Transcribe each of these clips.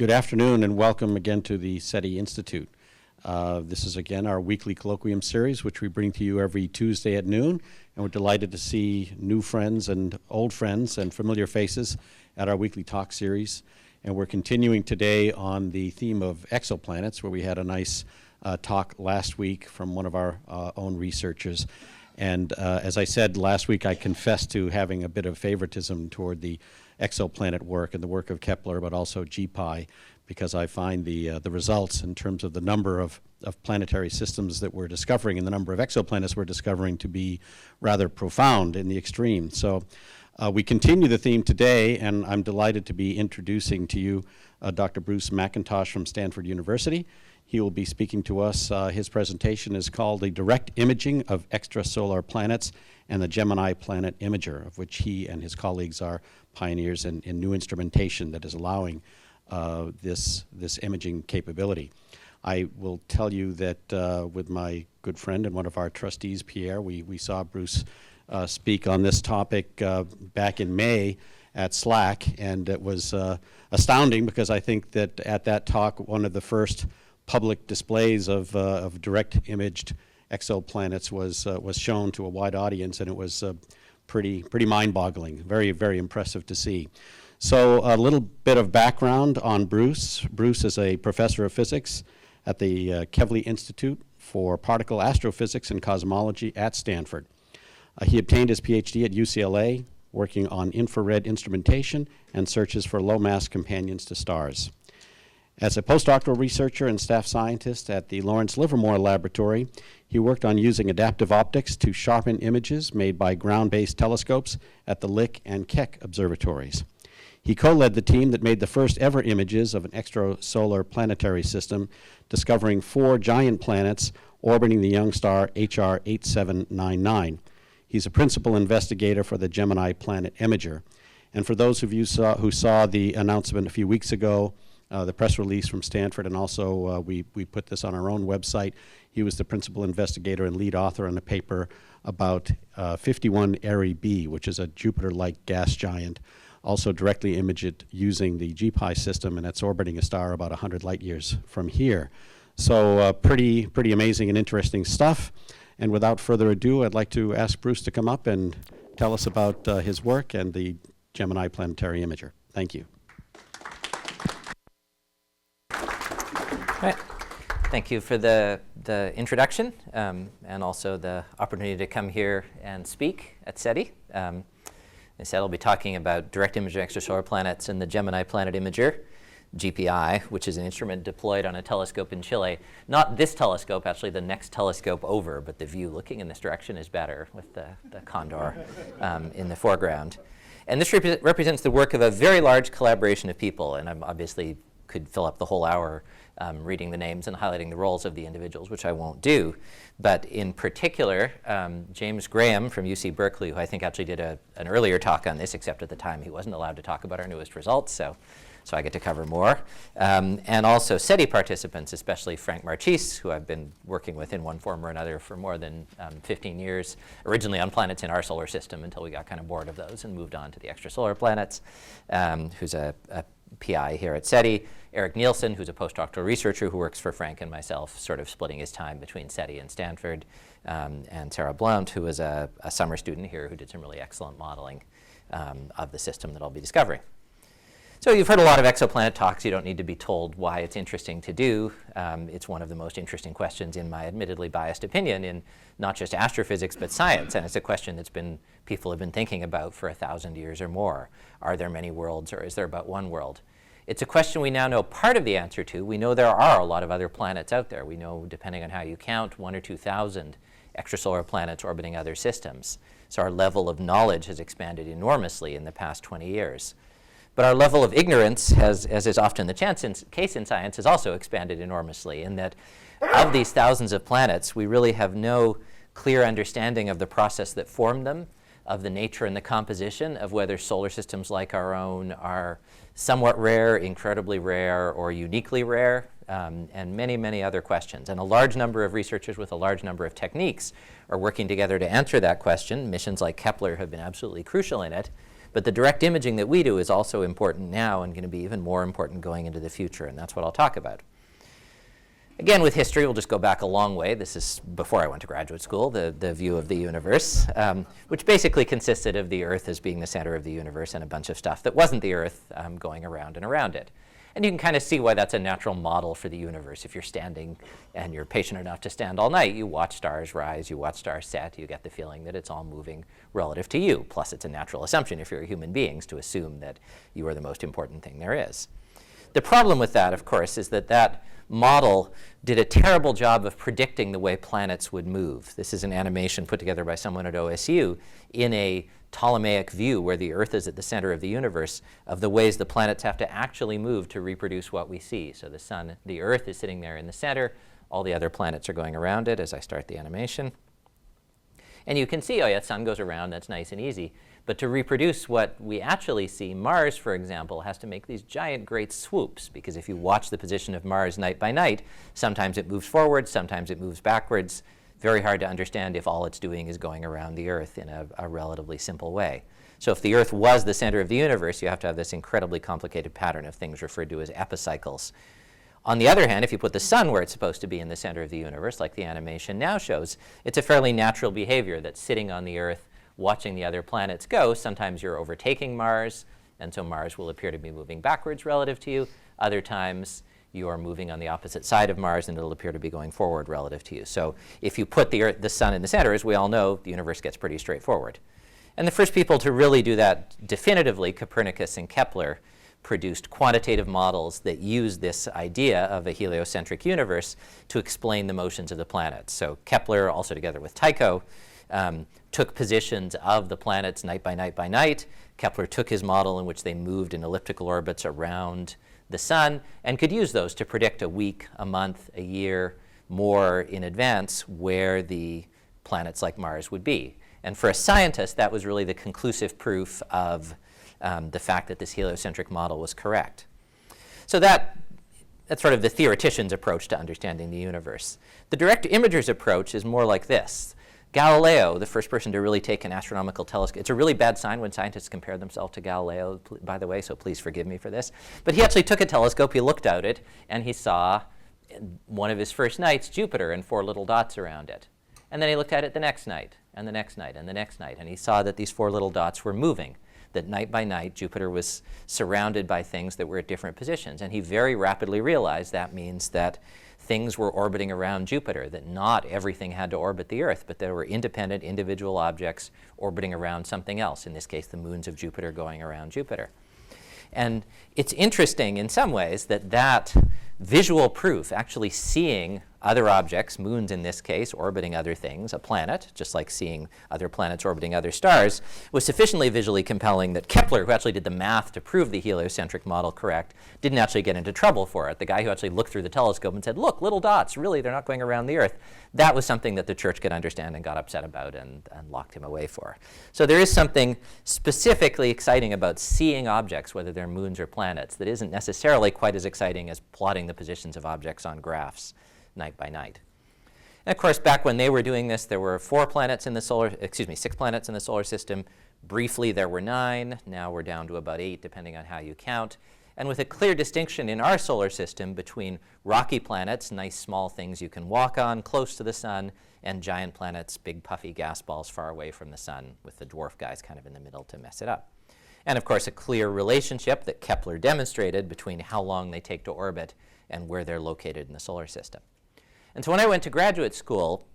Good afternoon and welcome again to the SETI Institute. This is again our weekly colloquium series, which we bring to you every Tuesday at noon, and we're delighted to see new friends and old friends and familiar faces at our weekly talk series. And we're continuing today on the theme of exoplanets, where we had a nice talk last week from one of our own researchers. And as I said last week, I confessed to having a bit of favoritism toward the exoplanet work and the work of Kepler, but also GPI, because I find the results in terms of the number of planetary systems that we're discovering and the number of exoplanets we're discovering to be rather profound in the extreme. So we continue the theme today, and I'm delighted to be introducing to you Dr. Bruce Macintosh from Stanford University. He will be speaking to us. His presentation is called The Direct Imaging of Extrasolar Planets and the Gemini Planet Imager, of which he and his colleagues are pioneers in new instrumentation that is allowing this imaging capability. I will tell you that with my good friend and one of our trustees, Pierre, we saw Bruce speak on this topic back in May at SLAC, and it was astounding because I think that at that talk, one of the first public displays of direct imaged exoplanets was shown to a wide audience, and it was pretty mind-boggling, very, very impressive to see. So a little bit of background on Bruce. Bruce is a professor of physics at the Kevley Institute for Particle Astrophysics and Cosmology at Stanford. He obtained his PhD at UCLA, working on infrared instrumentation and searches for low-mass companions to stars. As a postdoctoral researcher and staff scientist at the Lawrence Livermore Laboratory, he worked on using adaptive optics to sharpen images made by ground-based telescopes at the Lick and Keck observatories. He co-led the team that made the first ever images of an extrasolar planetary system, discovering 4 giant planets orbiting the young star HR 8799. He's a principal investigator for the Gemini Planet Imager. And for those of you who saw the announcement a few weeks ago, the press release from Stanford, and also we put this on our own website, he was the principal investigator and lead author on a paper about 51 Eri b, which is a Jupiter-like gas giant, also directly imaged using the GPI system, and it's orbiting a star about 100 light years from here. So pretty amazing and interesting stuff. And without further ado, I'd like to ask Bruce to come up and tell us about his work and the Gemini Planetary Imager. Thank you. Right. Thank you for the introduction and also the opportunity to come here and speak at SETI. As I said, I'll be talking about direct imaging extrasolar planets and the Gemini Planet Imager, GPI, which is an instrument deployed on a telescope in Chile. Not this telescope, actually the next telescope over, but the view looking in this direction is better with the condor in the foreground. And this represents the work of a very large collaboration of people, and I'm obviously could fill up the whole hour reading the names and highlighting the roles of the individuals, which I won't do. But in particular, James Graham from UC Berkeley, who I think actually did an earlier talk on this, except at the time he wasn't allowed to talk about our newest results, so I get to cover more. And also SETI participants, especially Frank Marchese, who I've been working with in one form or another for more than 15 years, originally on planets in our solar system until we got kind of bored of those and moved on to the extrasolar planets, who's a PI here at SETI, Eric Nielsen, who's a postdoctoral researcher who works for Frank and myself, sort of splitting his time between SETI and Stanford, and Sarah Blount, who was a summer student here who did some really excellent modeling of the system that I'll be discovering. So you've heard a lot of exoplanet talks. You don't need to be told why it's interesting to do. It's one of the most interesting questions, in my admittedly biased opinion, in not just astrophysics but science, and it's a question that's people have been thinking about for 1,000 years or more. Are there many worlds, or is there but one world? It's a question we now know part of the answer to. We know there are a lot of other planets out there. We know, depending on how you count, 1,000 or 2,000 extrasolar planets orbiting other systems. So our level of knowledge has expanded enormously in the past 20 years. But our level of ignorance, as is often the case in science, has also expanded enormously, in that of these thousands of planets, we really have no clear understanding of the process that formed them, of the nature and the composition of whether solar systems like our own are somewhat rare, incredibly rare, or uniquely rare, and many, many other questions. And a large number of researchers with a large number of techniques are working together to answer that question. Missions like Kepler have been absolutely crucial in it. But the direct imaging that we do is also important now and going to be even more important going into the future, and that's what I'll talk about. Again, with history, we'll just go back a long way. This is before I went to graduate school, the view of the universe, which basically consisted of the Earth as being the center of the universe and a bunch of stuff that wasn't the Earth going around and around it. And you can kind of see why that's a natural model for the universe. If you're standing and you're patient enough to stand all night, you watch stars rise, you watch stars set, you get the feeling that it's all moving relative to you. Plus, it's a natural assumption if you're human beings to assume that you are the most important thing there is. The problem with that, of course, is that that model did a terrible job of predicting the way planets would move. This is an animation put together by someone at OSU in a Ptolemaic view where the Earth is at the center of the universe of the ways the planets have to actually move to reproduce what we see. So the sun, the Earth is sitting there in the center. All the other planets are going around it as I start the animation. And you can see, oh yeah, the sun goes around, that's nice and easy. But to reproduce what we actually see, Mars, for example, has to make these giant, great swoops, because if you watch the position of Mars night by night, sometimes it moves forward, sometimes it moves backwards. Very hard to understand if all it's doing is going around the Earth in a relatively simple way. So if the Earth was the center of the universe, you have to have this incredibly complicated pattern of things referred to as epicycles. On the other hand, if you put the sun where it's supposed to be in the center of the universe, like the animation now shows, it's a fairly natural behavior that sitting on the Earth, watching the other planets go, sometimes you're overtaking Mars, and so Mars will appear to be moving backwards relative to you. Other times, you are moving on the opposite side of Mars, and it'll appear to be going forward relative to you. So if you put the sun in the center, as we all know, the universe gets pretty straightforward. And the first people to really do that definitively, Copernicus and Kepler, produced quantitative models that use this idea of a heliocentric universe to explain the motions of the planets. So Kepler, also together with Tycho, took positions of the planets night by night by night. Kepler took his model in which they moved in elliptical orbits around the sun and could use those to predict a week, a month, a year more in advance where the planets like Mars would be. And for a scientist, that was really the conclusive proof of the fact that this heliocentric model was correct. So that's sort of the theoretician's approach to understanding the universe. The direct imager's approach is more like this. Galileo, the first person to really take an astronomical telescope, it's a really bad sign when scientists compare themselves to Galileo, by the way, so please forgive me for this. But he actually took a telescope, he looked at it, and he saw one of his first nights Jupiter and 4 little dots around it. And then he looked at it the next night, and the next night, and the next night, and he saw that these 4 little dots were moving, that night by night Jupiter was surrounded by things that were at different positions. And he very rapidly realized that means that things were orbiting around Jupiter, that not everything had to orbit the Earth, but there were independent individual objects orbiting around something else, in this case the moons of Jupiter going around Jupiter. And it's interesting in some ways that that visual proof, actually seeing other objects, moons in this case, orbiting other things, a planet, just like seeing other planets orbiting other stars, was sufficiently visually compelling that Kepler, who actually did the math to prove the heliocentric model correct, didn't actually get into trouble for it. The guy who actually looked through the telescope and said, look, little dots, really, they're not going around the Earth. That was something that the church could understand and got upset about and locked him away for. So there is something specifically exciting about seeing objects, whether they're moons or planets, that isn't necessarily quite as exciting as plotting the positions of objects on graphs night by night. And of course, back when they were doing this, there were 6 planets in the solar system. Briefly, there were 9. Now we're down to about 8, depending on how you count. And with a clear distinction in our solar system between rocky planets, nice small things you can walk on close to the sun, and giant planets, big puffy gas balls far away from the sun, with the dwarf guys kind of in the middle to mess it up. And of course, a clear relationship that Kepler demonstrated between how long they take to orbit and where they're located in the solar system. And so when I went to graduate school,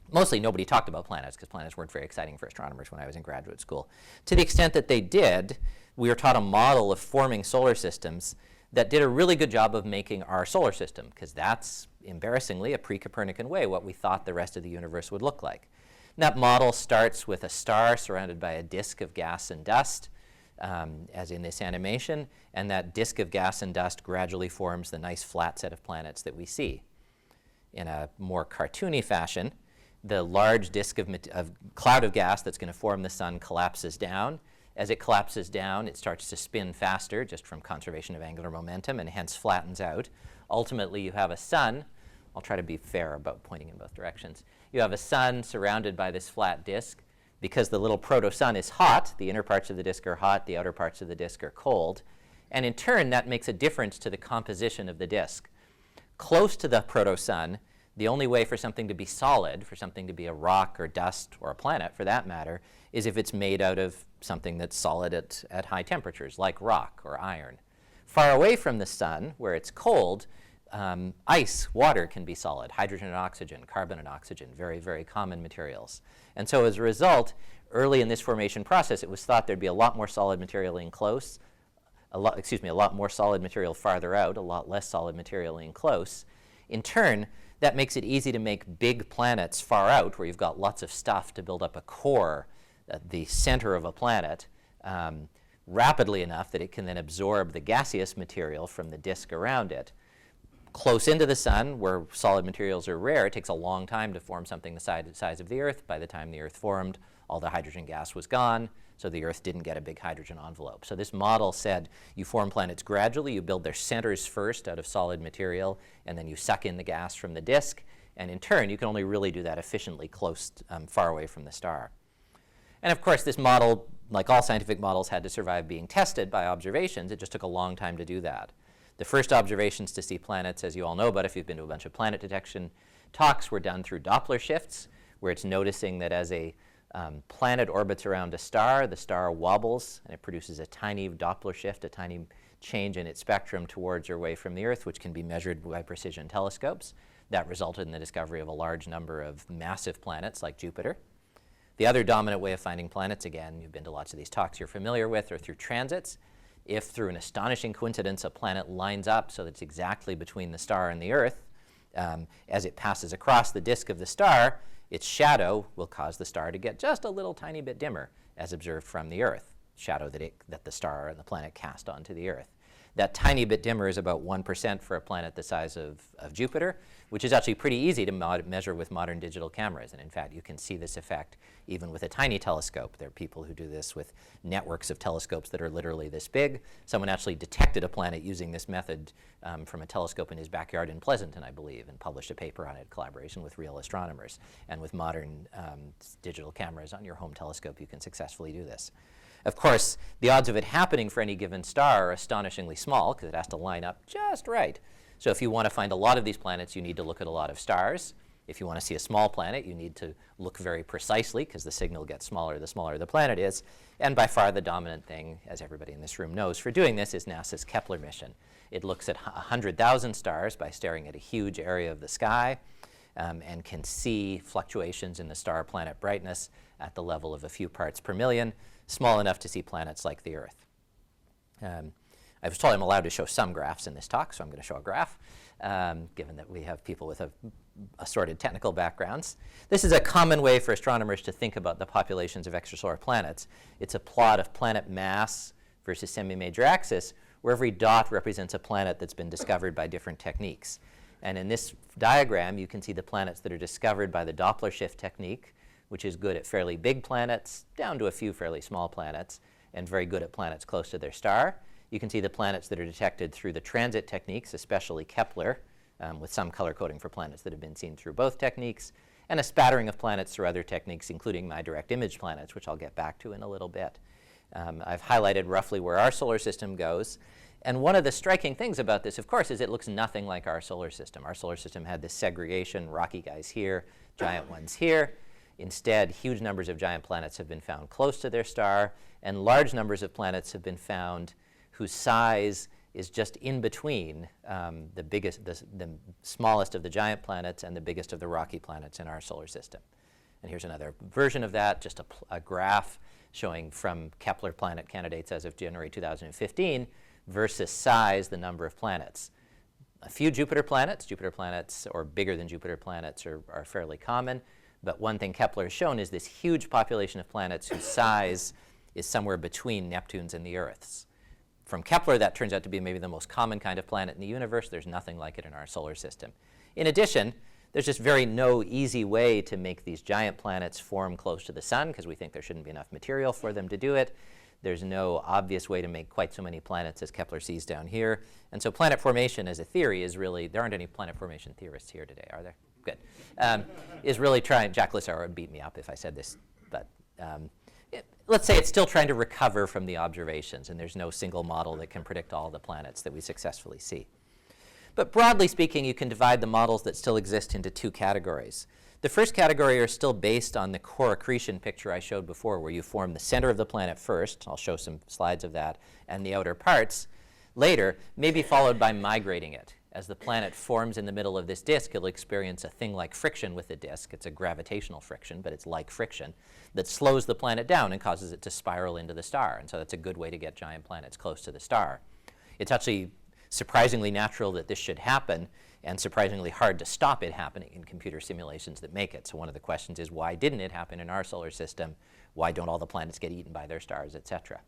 mostly nobody talked about planets because planets weren't very exciting for astronomers when I was in graduate school. To the extent that they did, we were taught a model of forming solar systems that did a really good job of making our solar system, because that's, embarrassingly, a pre-Copernican way what we thought the rest of the universe would look like. And that model starts with a star surrounded by a disk of gas and dust, as in this animation, and that disk of gas and dust gradually forms the nice flat set of planets that we see. In a more cartoony fashion, the large disk of cloud of gas that's going to form the sun collapses down. As it collapses down, it starts to spin faster, just from conservation of angular momentum, and hence flattens out. Ultimately, you have a sun. I'll try to be fair about pointing in both directions. You have a sun surrounded by this flat disk. because the little proto-sun is hot, the inner parts of the disk are hot, the outer parts of the disk are cold. And in turn, that makes a difference to the composition of the disk. Close to the proto-sun, the only way for something to be solid, for something to be a rock or dust or a planet for that matter, is if it's made out of something that's solid at high temperatures, like rock or iron. Far away from the sun, where it's cold, ice, water can be solid, hydrogen and oxygen, carbon and oxygen, very, very common materials. And so as a result, early in this formation process, it was thought there'd be a lot more solid material in close, a lot more solid material farther out, a lot less solid material in close. In turn, that makes it easy to make big planets far out, where you've got lots of stuff to build up a core at the center of a planet, rapidly enough that it can then absorb the gaseous material from the disk around it. Close into the sun, where solid materials are rare, it takes a long time to form something the size of the Earth. By the time the Earth formed, all the hydrogen gas was gone, so the Earth didn't get a big hydrogen envelope. So this model said you form planets gradually, you build their centers first out of solid material, and then you suck in the gas from the disk, and in turn, you can only really do that efficiently close, far away from the star. And of course, this model, like all scientific models, had to survive being tested by observations. It just took a long time to do that. The first observations to see planets, as you all know about if you've been to a bunch of planet detection talks, were done through Doppler shifts, where it's noticing that as a planet orbits around a star, the star wobbles, and it produces a tiny Doppler shift, a tiny change in its spectrum towards or away from the Earth, which can be measured by precision telescopes. That resulted in the discovery of a large number of massive planets like Jupiter. The other dominant way of finding planets, again, you've been to lots of these talks you're familiar with, are through transits. If through an astonishing coincidence a planet lines up so that it's exactly between the star and the Earth, as it passes across the disk of the star, its shadow will cause the star to get just a little tiny bit dimmer as observed from the Earth, shadow that the star and the planet cast onto the Earth. That tiny bit dimmer is about 1% for a planet the size of Jupiter, which is actually pretty easy to measure with modern digital cameras. And in fact, you can see this effect even with a tiny telescope. There are people who do this with networks of telescopes that are literally this big. Someone actually detected a planet using this method from a telescope in his backyard in Pleasanton, I believe, and published a paper on it in collaboration with real astronomers. And with modern digital cameras on your home telescope, you can successfully do this. Of course, the odds of it happening for any given star are astonishingly small because it has to line up just right. So if you want to find a lot of these planets, you need to look at a lot of stars. If you want to see a small planet, you need to look very precisely because the signal gets smaller the smaller the planet is. And by far the dominant thing, as everybody in this room knows, for doing this is NASA's Kepler mission. It looks at 100,000 stars by staring at a huge area of the sky and can see fluctuations in the star-planet brightness at the level of a few parts per million, small enough to see planets like the Earth. I was told I'm allowed to show some graphs in this talk, so I'm going to show a graph, given that we have people with assorted technical backgrounds. This is a common way for astronomers to think about the populations of extrasolar planets. It's a plot of planet mass versus semi-major axis, where every dot represents a planet that's been discovered by different techniques. And in this diagram, you can see the planets that are discovered by the Doppler shift technique, which is good at fairly big planets, down to a few fairly small planets, and very good at planets close to their star. You can see the planets that are detected through the transit techniques, especially Kepler, with some color coding for planets that have been seen through both techniques, and a spattering of planets through other techniques, including my direct image planets, which I'll get back to in a little bit. I've highlighted roughly where our solar system goes. And one of the striking things about this, of course, is it looks nothing like our solar system. Our solar system had this segregation, rocky guys here, giant ones here. Instead, huge numbers of giant planets have been found close to their star, and large numbers of planets have been found whose size is just in between the smallest of the giant planets and the biggest of the rocky planets in our solar system. And here's another version of that, just a graph showing from Kepler planet candidates as of January 2015 versus size, the number of planets. A few Jupiter planets or bigger than Jupiter planets are fairly common. But one thing Kepler has shown is this huge population of planets whose size is somewhere between Neptune's and the Earth's. From Kepler, that turns out to be maybe the most common kind of planet in the universe. There's nothing like it in our solar system. In addition, there's just no easy way to make these giant planets form close to the sun because we think there shouldn't be enough material for them to do it. There's no obvious way to make quite so many planets as Kepler sees down here. And so planet formation as a theory is really, there aren't any planet formation theorists here today, are there? Good. Is really trying, Jack Lissauer would beat me up if I said this, but Let's say it's still trying to recover from the observations, and there's no single model that can predict all the planets that we successfully see. But broadly speaking, you can divide the models that still exist into two categories. The first category are still based on the core accretion picture I showed before, where you form the center of the planet first. I'll show some slides of that, and the outer parts later, maybe followed by migrating it. As the planet forms in the middle of this disk, it'll experience a thing like friction with the disk. It's a gravitational friction, but it's like friction that slows the planet down and causes it to spiral into the star. And so that's a good way to get giant planets close to the star. It's actually surprisingly natural that this should happen, and surprisingly hard to stop it happening in computer simulations that make it. So one of the questions is, why didn't it happen in our solar system? Why don't all the planets get eaten by their stars, et cetera?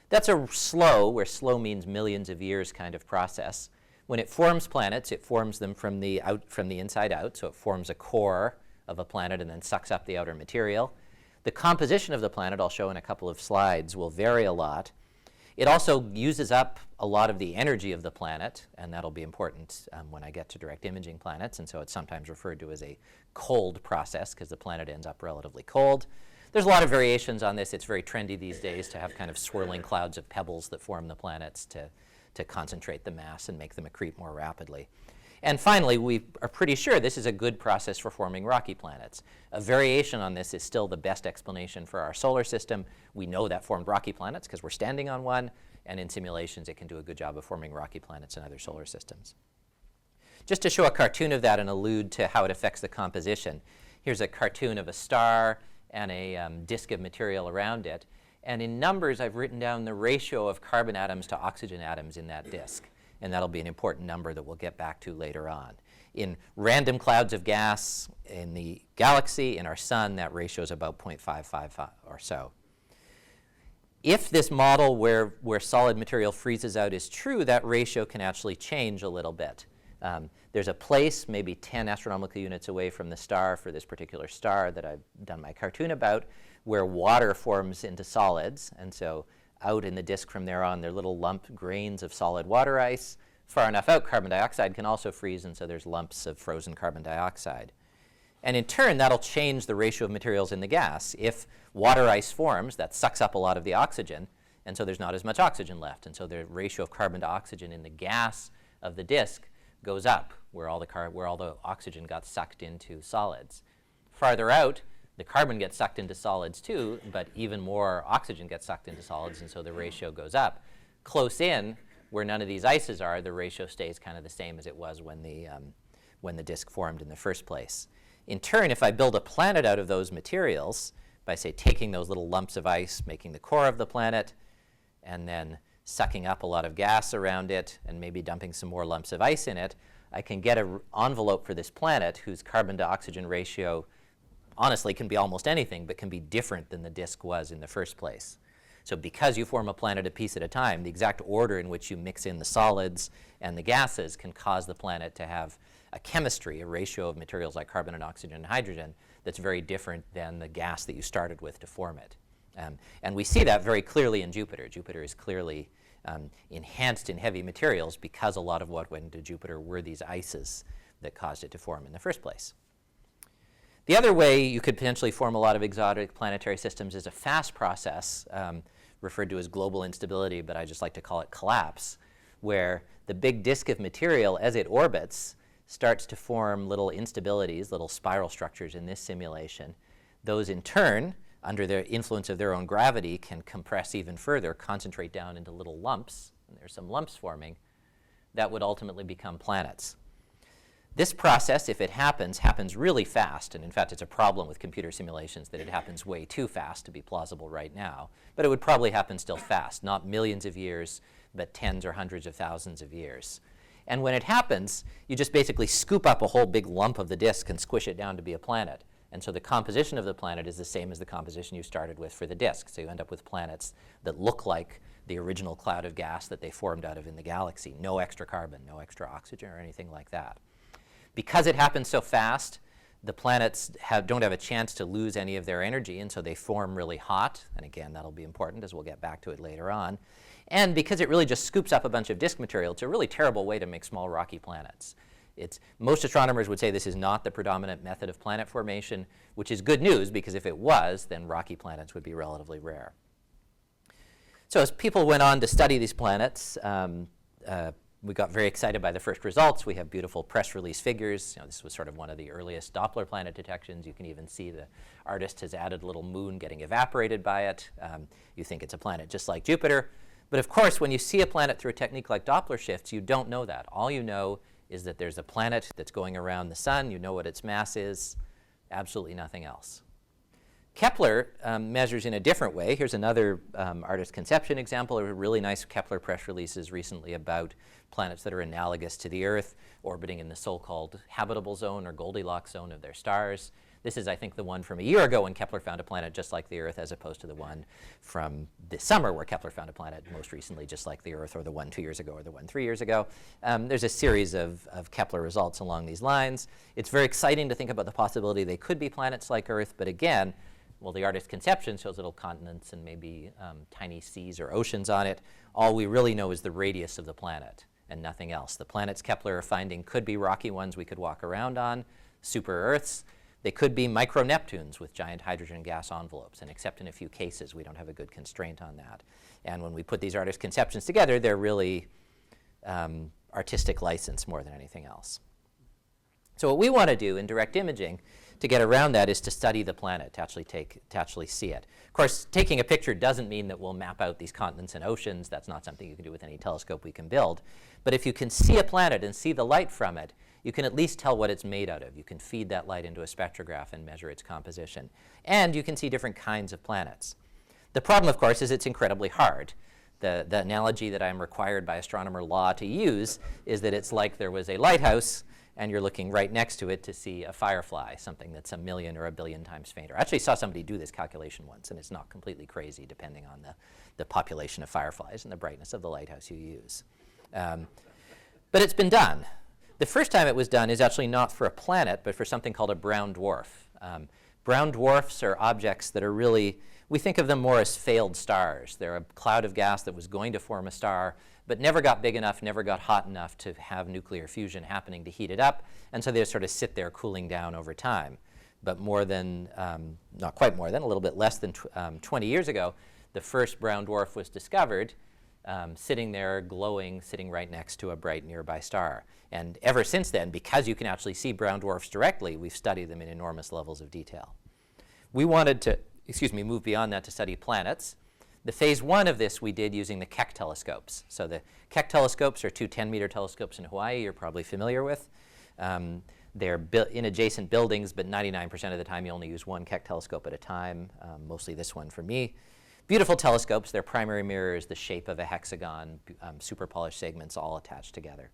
That's a slow, where slow means millions of years kind of process. When it forms planets, it forms them from the inside out. So it forms a core of a planet and then sucks up the outer material. The composition of the planet, I'll show in a couple of slides, will vary a lot. It also uses up a lot of the energy of the planet, and that'll be important when I get to direct imaging planets. And so it's sometimes referred to as a cold process because the planet ends up relatively cold. There's a lot of variations on this. It's very trendy these days to have kind of swirling clouds of pebbles that form the planets to concentrate the mass and make them accrete more rapidly. And finally, we are pretty sure this is a good process for forming rocky planets. A variation on this is still the best explanation for our solar system. We know that formed rocky planets because we're standing on one, and in simulations it can do a good job of forming rocky planets in other solar systems. Just to show a cartoon of that and allude to how it affects the composition, here's a cartoon of a star and a disk of material around it. And in numbers, I've written down the ratio of carbon atoms to oxygen atoms in that disk. And that'll be an important number that we'll get back to later on. In random clouds of gas in the galaxy, in our sun, that ratio is about 0.555 or so. If this model where solid material freezes out is true, that ratio can actually change a little bit. There's a place maybe 10 astronomical units away from the star for this particular star that I've done my cartoon about, where water forms into solids. And so out in the disk from there on, there are little lump grains of solid water ice. Far enough out, carbon dioxide can also freeze, and so there's lumps of frozen carbon dioxide. And in turn, that'll change the ratio of materials in the gas. If water ice forms, that sucks up a lot of the oxygen, and so there's not as much oxygen left. And so the ratio of carbon to oxygen in the gas of the disk goes up, where all the oxygen got sucked into solids. Farther out, the carbon gets sucked into solids too, but even more oxygen gets sucked into solids, and so the ratio goes up. Close in, where none of these ices are, the ratio stays kind of the same as it was when the disk formed in the first place. In turn, if I build a planet out of those materials, by say taking those little lumps of ice, making the core of the planet, and then sucking up a lot of gas around it, and maybe dumping some more lumps of ice in it, I can get an envelope for this planet whose carbon to oxygen ratio honestly can be almost anything, but can be different than the disk was in the first place. So because you form a planet a piece at a time, the exact order in which you mix in the solids and the gases can cause the planet to have a chemistry, a ratio of materials like carbon and oxygen and hydrogen that's very different than the gas that you started with to form it. And we see that very clearly in Jupiter. Jupiter is clearly enhanced in heavy materials because a lot of what went into Jupiter were these ices that caused it to form in the first place. The other way you could potentially form a lot of exotic planetary systems is a fast process, referred to as global instability, but I just like to call it collapse, where the big disk of material, as it orbits, starts to form little instabilities, little spiral structures in this simulation. Those in turn, under the influence of their own gravity, can compress even further, concentrate down into little lumps, and there's some lumps forming, that would ultimately become planets. This process, if it happens really fast, and in fact it's a problem with computer simulations that it happens way too fast to be plausible right now, but it would probably happen still fast, not millions of years, but tens or hundreds of thousands of years. And when it happens, you just basically scoop up a whole big lump of the disk and squish it down to be a planet. And so the composition of the planet is the same as the composition you started with for the disk. So you end up with planets that look like the original cloud of gas that they formed out of in the galaxy. No extra carbon, no extra oxygen, or anything like that. Because it happens so fast, the planets don't have a chance to lose any of their energy, and so they form really hot. And again, that'll be important as we'll get back to it later on. And because it really just scoops up a bunch of disk material, it's a really terrible way to make small rocky planets. Most astronomers would say this is not the predominant method of planet formation, which is good news, because if it was, then rocky planets would be relatively rare. So as people went on to study these planets, we got very excited by the first results. We have beautiful press release figures. This was sort of one of the earliest Doppler planet detections. You can even see the artist has added a little moon getting evaporated by it. You think it's a planet just like Jupiter. But of course, when you see a planet through a technique like Doppler shifts, you don't know that. All you know is that there's a planet that's going around the sun. You know what its mass is. Absolutely nothing else. Kepler measures in a different way. Here's another artist conception example of really nice Kepler press releases recently about planets that are analogous to the Earth, orbiting in the so-called habitable zone or Goldilocks zone of their stars. This is, I think, the one from a year ago when Kepler found a planet just like the Earth, as opposed to the one from this summer where Kepler found a planet most recently just like the Earth, or the one 2 years ago, or the one 3 years ago. There's a series of Kepler results along these lines. It's very exciting to think about the possibility they could be planets like Earth, but again, well, the artist's conception shows little continents and maybe tiny seas or oceans on it. All we really know is the radius of the planet and nothing else. The planets Kepler are finding could be rocky ones we could walk around on, super Earths. They could be micro-Neptunes with giant hydrogen gas envelopes, and except in a few cases, we don't have a good constraint on that. And when we put these artist conceptions together, they're really artistic license more than anything else. So what we want to do in direct imaging to get around that is to study the planet, to actually see it. Of course, taking a picture doesn't mean that we'll map out these continents and oceans. That's not something you can do with any telescope we can build. But if you can see a planet and see the light from it, you can at least tell what it's made out of. You can feed that light into a spectrograph and measure its composition. And you can see different kinds of planets. The problem, of course, is it's incredibly hard. The analogy that I'm required by astronomer law to use is that it's like there was a lighthouse and you're looking right next to it to see a firefly, something that's 1 million or 1 billion times fainter. I actually saw somebody do this calculation once, and it's not completely crazy depending on the population of fireflies and the brightness of the lighthouse you use. But it's been done. The first time it was done is actually not for a planet, but for something called a brown dwarf. Brown dwarfs are objects that are really, we think of them more as failed stars. They're a cloud of gas that was going to form a star, but never got big enough, never got hot enough to have nuclear fusion happening to heat it up, and so they sort of sit there cooling down over time. But more than, not quite more than, a little bit less than 20 years ago, the first brown dwarf was discovered, sitting there glowing, sitting right next to a bright nearby star. And ever since then, because you can actually see brown dwarfs directly, we've studied them in enormous levels of detail. We wanted to, move beyond that to study planets. The phase 1 of this we did using the Keck telescopes. So the Keck telescopes are 2 10-meter telescopes in Hawaii you're probably familiar with. They're in adjacent buildings, but 99% of the time you only use one Keck telescope at a time, mostly this one for me. Beautiful telescopes. Their primary mirror is the shape of a hexagon, super polished segments all attached together.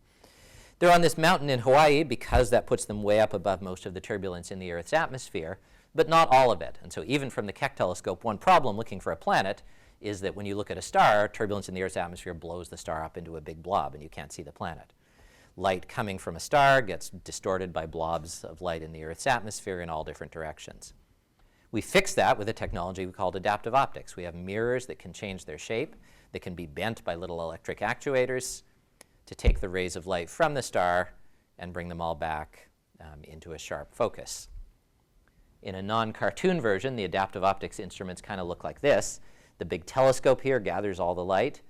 They're on this mountain in Hawaii because that puts them way up above most of the turbulence in the Earth's atmosphere, but not all of it. And so even from the Keck telescope, one problem looking for a planet is that when you look at a star, turbulence in the Earth's atmosphere blows the star up into a big blob and you can't see the planet. Light coming from a star gets distorted by blobs of light in the Earth's atmosphere in all different directions. We fixed that with a technology we called adaptive optics. We have mirrors that can change their shape, that can be bent by little electric actuators to take the rays of light from the star and bring them all back into a sharp focus. In a non-cartoon version, the adaptive optics instruments kind of look like this. The big telescope here gathers all the light,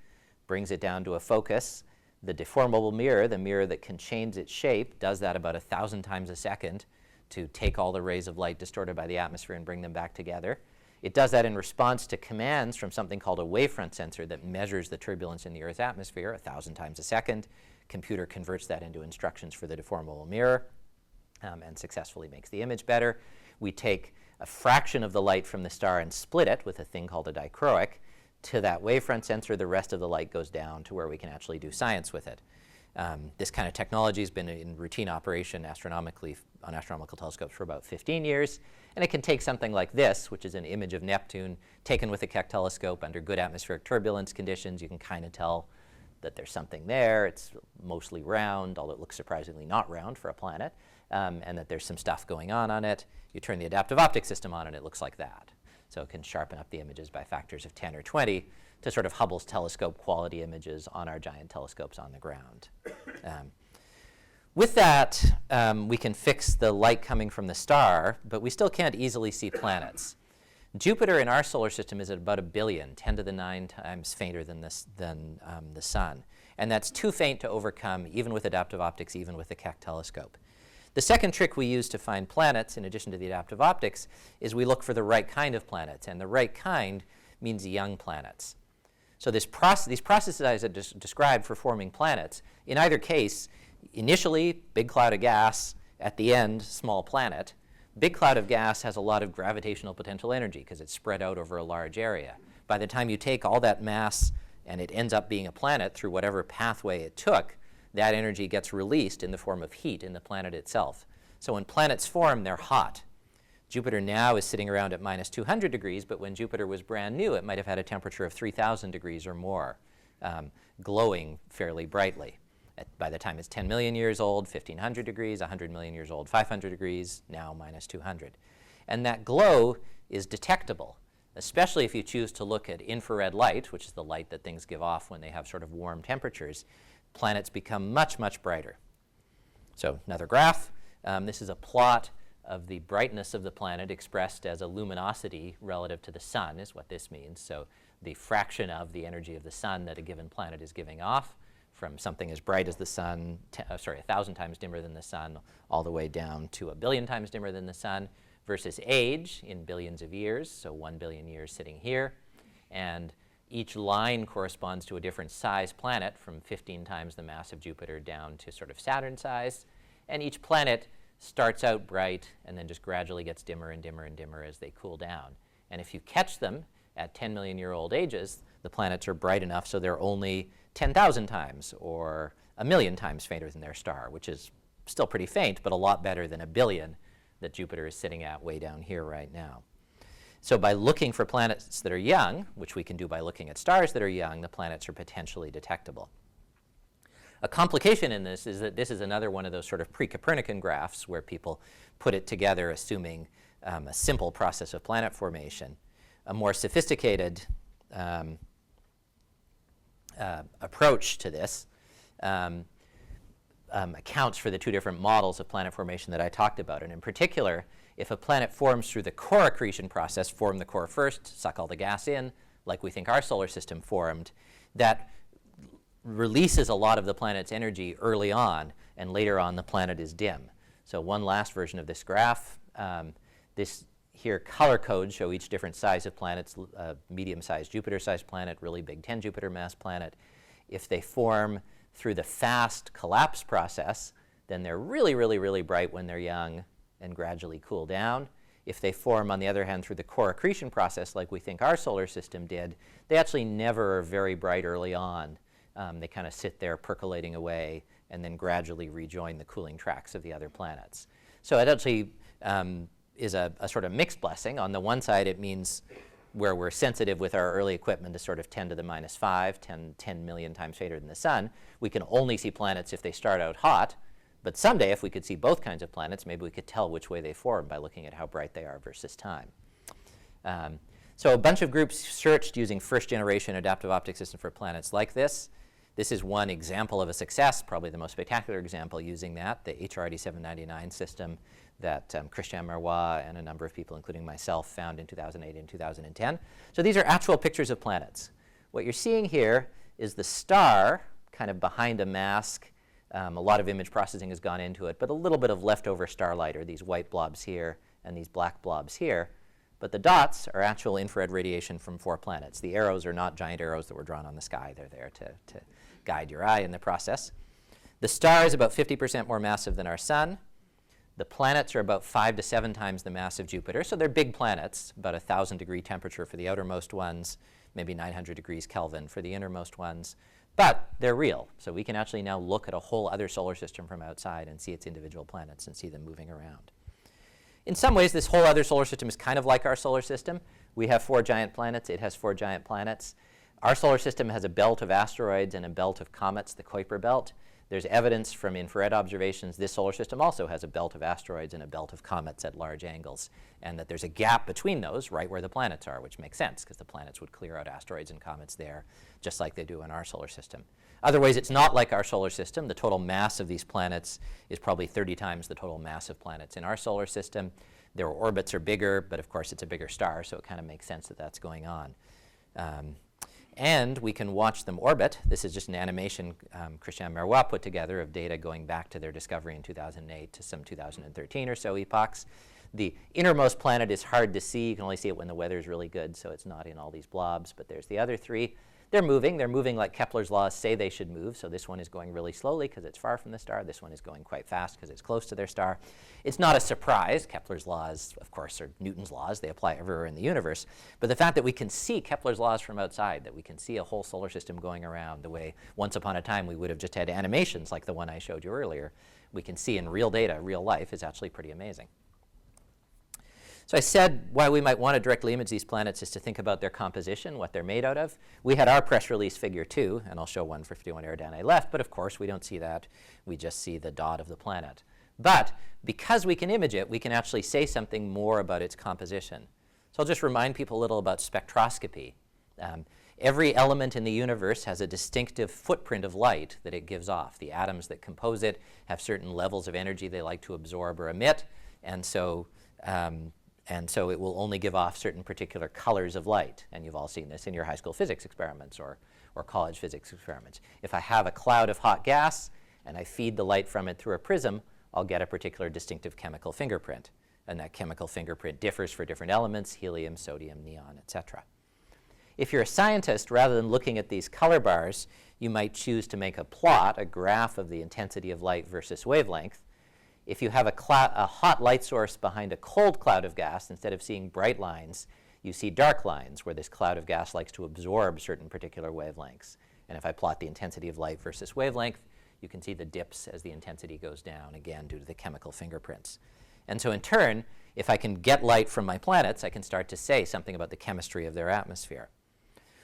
brings it down to a focus. The deformable mirror, the mirror that can change its shape, does that about 1,000 times a second to take all the rays of light distorted by the atmosphere and bring them back together. It does that in response to commands from something called a wavefront sensor that measures the turbulence in the Earth's atmosphere 1,000 times a second. Computer converts that into instructions for the deformable mirror and successfully makes the image better. We take a fraction of the light from the star and split it with a thing called a dichroic to that wavefront sensor. The rest of the light goes down to where we can actually do science with it. This kind of technology has been in routine operation astronomically on astronomical telescopes for about 15 years. And it can take something like this, which is an image of Neptune taken with a Keck telescope under good atmospheric turbulence conditions. You can kind of tell that there's something there. It's mostly round, although it looks surprisingly not round for a planet, and that there's some stuff going on it. You turn the adaptive optics system on and it looks like that. So it can sharpen up the images by factors of 10 or 20 to sort of Hubble's telescope quality images on our giant telescopes on the ground. With that, we can fix the light coming from the star, but we still can't easily see planets. Jupiter in our solar system is at about 1 billion, 10 to the 9 times fainter than the Sun. And that's too faint to overcome, even with adaptive optics, even with the Keck telescope. The second trick we use to find planets, in addition to the adaptive optics, is we look for the right kind of planets. And the right kind means young planets. So these processes I described for forming planets, in either case, initially, big cloud of gas, at the end, small planet. Big cloud of gas has a lot of gravitational potential energy because it's spread out over a large area. By the time you take all that mass and it ends up being a planet through whatever pathway it took, that energy gets released in the form of heat in the planet itself. So when planets form, they're hot. Jupiter now is sitting around at minus 200 degrees, but when Jupiter was brand new, it might have had a temperature of 3,000 degrees or more, glowing fairly brightly. By the time it's 10 million years old, 1,500 degrees, 100 million years old, 500 degrees, now minus 200. And that glow is detectable, especially if you choose to look at infrared light, which is the light that things give off when they have sort of warm temperatures. Planets become much, much brighter. So another graph. This is a plot of the brightness of the planet expressed as a luminosity relative to the sun is what this means. So the fraction of the energy of the sun that a given planet is giving off, from something as bright as the sun, 1,000 times dimmer than the sun, all the way down to 1 billion times dimmer than the sun, versus age in billions of years, so 1 billion years sitting here. And each line corresponds to a different size planet, from 15 times the mass of Jupiter down to sort of Saturn size. And each planet starts out bright and then just gradually gets dimmer and dimmer and dimmer as they cool down. And if you catch them at 10 million year old ages, the planets are bright enough so they're only 10,000 times or 1 million times fainter than their star, which is still pretty faint, but a lot better than 1 billion that Jupiter is sitting at way down here right now. So by looking for planets that are young, which we can do by looking at stars that are young, the planets are potentially detectable. A complication in this is that this is another one of those sort of pre-Copernican graphs where people put it together assuming a simple process of planet formation. A more sophisticated approach to this accounts for the two different models of planet formation that I talked about. And in particular, if a planet forms through the core accretion process, form the core first, suck all the gas in, like we think our solar system formed, that releases a lot of the planet's energy early on, and later on the planet is dim. So one last version of this graph. This here color codes show each different size of planets, medium-sized Jupiter-sized planet, really big 10 Jupiter mass planet. If they form through the fast collapse process, then they're really, really, really bright when they're young and gradually cool down. If they form, on the other hand, through the core accretion process, like we think our solar system did, they actually never are very bright early on. They kind of sit there percolating away and then gradually rejoin the cooling tracks of the other planets. So it actually is a sort of mixed blessing. On the one side, it means where we're sensitive with our early equipment to sort of 10 to the minus 5, 10 million times fainter than the sun. We can only see planets if they start out hot. But someday, if we could see both kinds of planets, maybe we could tell which way they form by looking at how bright they are versus time. So a bunch of groups searched using first-generation adaptive optic system for planets like this. This is one example of a success, probably the most spectacular example using that, the HRD 799 system that Christian Marois and a number of people, including myself, found in 2008 and 2010. So these are actual pictures of planets. What you're seeing here is the star kind of behind a mask. A lot of image processing has gone into it, but a little bit of leftover starlight, or these white blobs here and these black blobs here. But the dots are actual infrared radiation from 4 planets. The arrows are not giant arrows that were drawn on the sky. They're there to guide your eye in the process. The star is about 50% more massive than our sun. The planets are about 5 to 7 times the mass of Jupiter, so they're big planets, about 1,000 degree temperature for the outermost ones, maybe 900 degrees Kelvin for the innermost ones. But they're real, so we can actually now look at a whole other solar system from outside and see its individual planets and see them moving around. In some ways, this whole other solar system is kind of like our solar system. We have 4 giant planets. It has 4 giant planets. Our solar system has a belt of asteroids and a belt of comets, the Kuiper belt. There's evidence from infrared observations this solar system also has a belt of asteroids and a belt of comets at large angles, and that there's a gap between those right where the planets are, which makes sense because the planets would clear out asteroids and comets there, just like they do in our solar system. Other ways, it's not like our solar system. The total mass of these planets is probably 30 times the total mass of planets in our solar system. Their orbits are bigger, but of course it's a bigger star, so it kind of makes sense that that's going on. And we can watch them orbit. This is just an animation Christian Merois put together of data going back to their discovery in 2008 to some 2013 or so epochs. The innermost planet is hard to see. You can only see it when the weather is really good, so it's not in all these blobs. But there's the other three. They're moving. They're moving like Kepler's laws say they should move. So this one is going really slowly because it's far from the star. This one is going quite fast because it's close to their star. It's not a surprise. Kepler's laws, of course, are Newton's laws. They apply everywhere in the universe. But the fact that we can see Kepler's laws from outside, that we can see a whole solar system going around the way once upon a time we would have just had animations like the one I showed you earlier, we can see in real data, real life, is actually pretty amazing. So I said why we might want to directly image these planets is to think about their composition, what they're made out of. We had our press release figure 2, and I'll show one for 51 Eridanus left, but of course we don't see that. We just see the dot of the planet. But because we can image it, we can actually say something more about its composition. So I'll just remind people a little about spectroscopy. Every element in the universe has a distinctive footprint of light that it gives off. The atoms that compose it have certain levels of energy they like to absorb or emit, and so it will only give off certain particular colors of light. And you've all seen this in your high school physics experiments or college physics experiments. If I have a cloud of hot gas and I feed the light from it through a prism, I'll get a particular distinctive chemical fingerprint. And that chemical fingerprint differs for different elements, helium, sodium, neon, etc. If you're a scientist, rather than looking at these color bars, you might choose to make a plot, a graph of the intensity of light versus wavelength. If you have a hot light source behind a cold cloud of gas, instead of seeing bright lines, you see dark lines where this cloud of gas likes to absorb certain particular wavelengths. And if I plot the intensity of light versus wavelength, you can see the dips as the intensity goes down, again, due to the chemical fingerprints. And so in turn, if I can get light from my planets, I can start to say something about the chemistry of their atmosphere.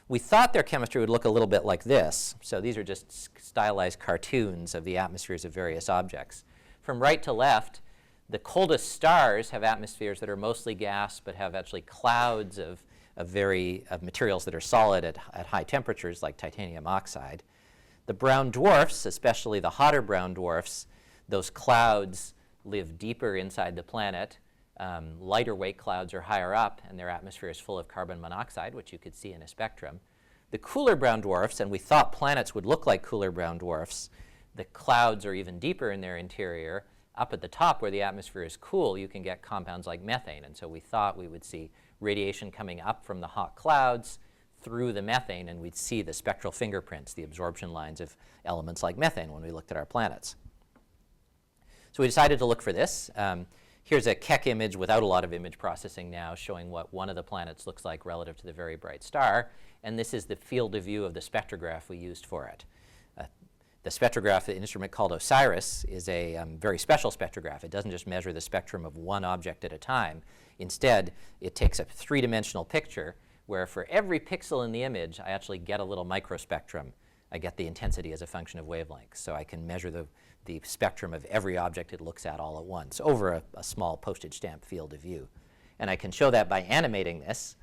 We thought their chemistry would look a little bit like this. So these are just stylized cartoons of the atmospheres of various objects. From right to left, the coldest stars have atmospheres that are mostly gas, but have actually clouds of materials that are solid at high temperatures, like titanium oxide. The brown dwarfs, especially the hotter brown dwarfs, those clouds live deeper inside the planet. Lighter weight clouds are higher up, and their atmosphere is full of carbon monoxide, which you could see in a spectrum. The cooler brown dwarfs, and we thought planets would look like cooler brown dwarfs, the clouds are even deeper in their interior. Up at the top where the atmosphere is cool, you can get compounds like methane. And so we thought we would see radiation coming up from the hot clouds through the methane, and we'd see the spectral fingerprints, the absorption lines of elements like methane when we looked at our planets. So we decided to look for this. Here's a Keck image without a lot of image processing now, showing what one of the planets looks like relative to the very bright star. And this is the field of view of the spectrograph we used for it. The spectrograph, the instrument called OSIRIS, is a very special spectrograph. It doesn't just measure the spectrum of one object at a time. Instead, it takes a three-dimensional picture where for every pixel in the image, I actually get a little microspectrum. I get the intensity as a function of wavelength. So I can measure the spectrum of every object it looks at all at once over a small postage stamp field of view. And I can show that by animating this.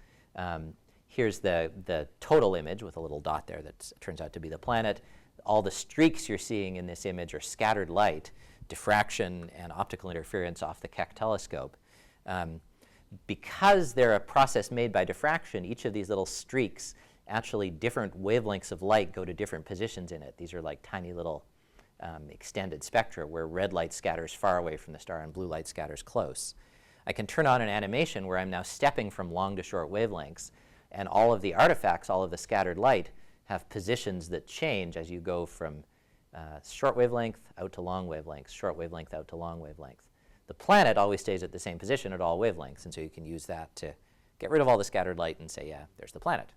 Here's the total image with a little dot there that turns out to be the planet. All the streaks you're seeing in this image are scattered light, diffraction, and optical interference off the Keck telescope. Because they're a process made by diffraction, each of these little streaks, actually different wavelengths of light go to different positions in it. These are like tiny little extended spectra where red light scatters far away from the star and blue light scatters close. I can turn on an animation where I'm now stepping from long to short wavelengths, and all of the artifacts, all of the scattered light, have positions that change as you go from short wavelength out to long wavelengths, short wavelength out to long wavelength. The planet always stays at the same position at all wavelengths, and so you can use that to get rid of all the scattered light and say, yeah, there's the planet.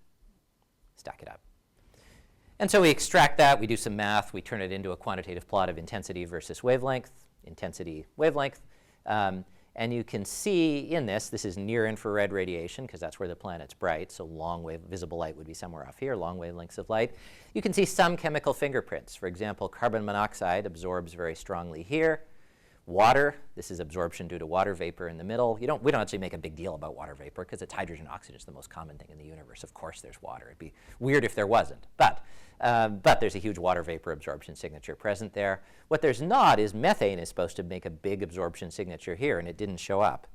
Stack it up. And so we extract that, we do some math, we turn it into a quantitative plot of intensity versus wavelength, intensity, wavelength. And you can see in this is near infrared radiation because that's where the planet's bright, so long wave visible light would be somewhere off here, long wavelengths of light. You can see some chemical fingerprints. For example, carbon monoxide absorbs very strongly here, Water, this is absorption due to water vapor in the middle. We don't actually make a big deal about water vapor because it's hydrogen and oxygen is the most common thing in the universe. Of course there's water. It'd be weird if there wasn't. But there's a huge water vapor absorption signature present there. What there's not is methane is supposed to make a big absorption signature here, and it didn't show up.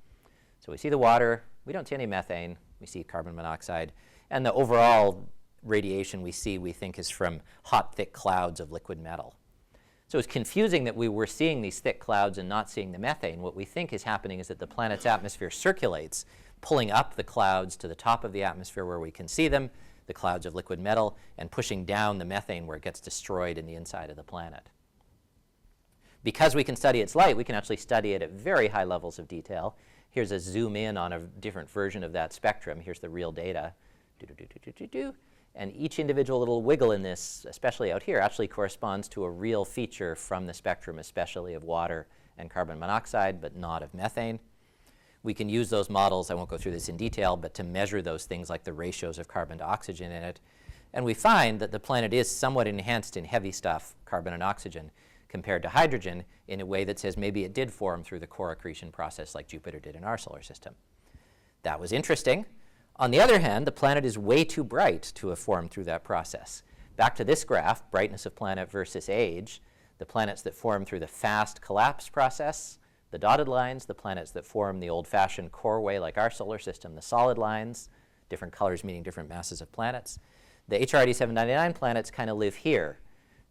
So we see the water. We don't see any methane. We see carbon monoxide. And the overall radiation we see, we think, is from hot, thick clouds of liquid metal. So it's confusing that we were seeing these thick clouds and not seeing the methane. What we think is happening is that the planet's atmosphere circulates, pulling up the clouds to the top of the atmosphere where we can see them, the clouds of liquid metal, and pushing down the methane where it gets destroyed in the inside of the planet. Because we can study its light, we can actually study it at very high levels of detail. Here's a zoom in on a different version of that spectrum. Here's the real data. And each individual little wiggle in this, especially out here, actually corresponds to a real feature from the spectrum, especially of water and carbon monoxide, but not of methane. We can use those models, I won't go through this in detail, but to measure those things like the ratios of carbon to oxygen in it. And we find that the planet is somewhat enhanced in heavy stuff, carbon and oxygen, compared to hydrogen in a way that says maybe it did form through the core accretion process like Jupiter did in our solar system. That was interesting. On the other hand, the planet is way too bright to have formed through that process. Back to this graph, brightness of planet versus age, the planets that form through the fast collapse process, the dotted lines, the planets that form the old-fashioned core way like our solar system, the solid lines, different colors meaning different masses of planets. The HRID 799 planets kind of live here.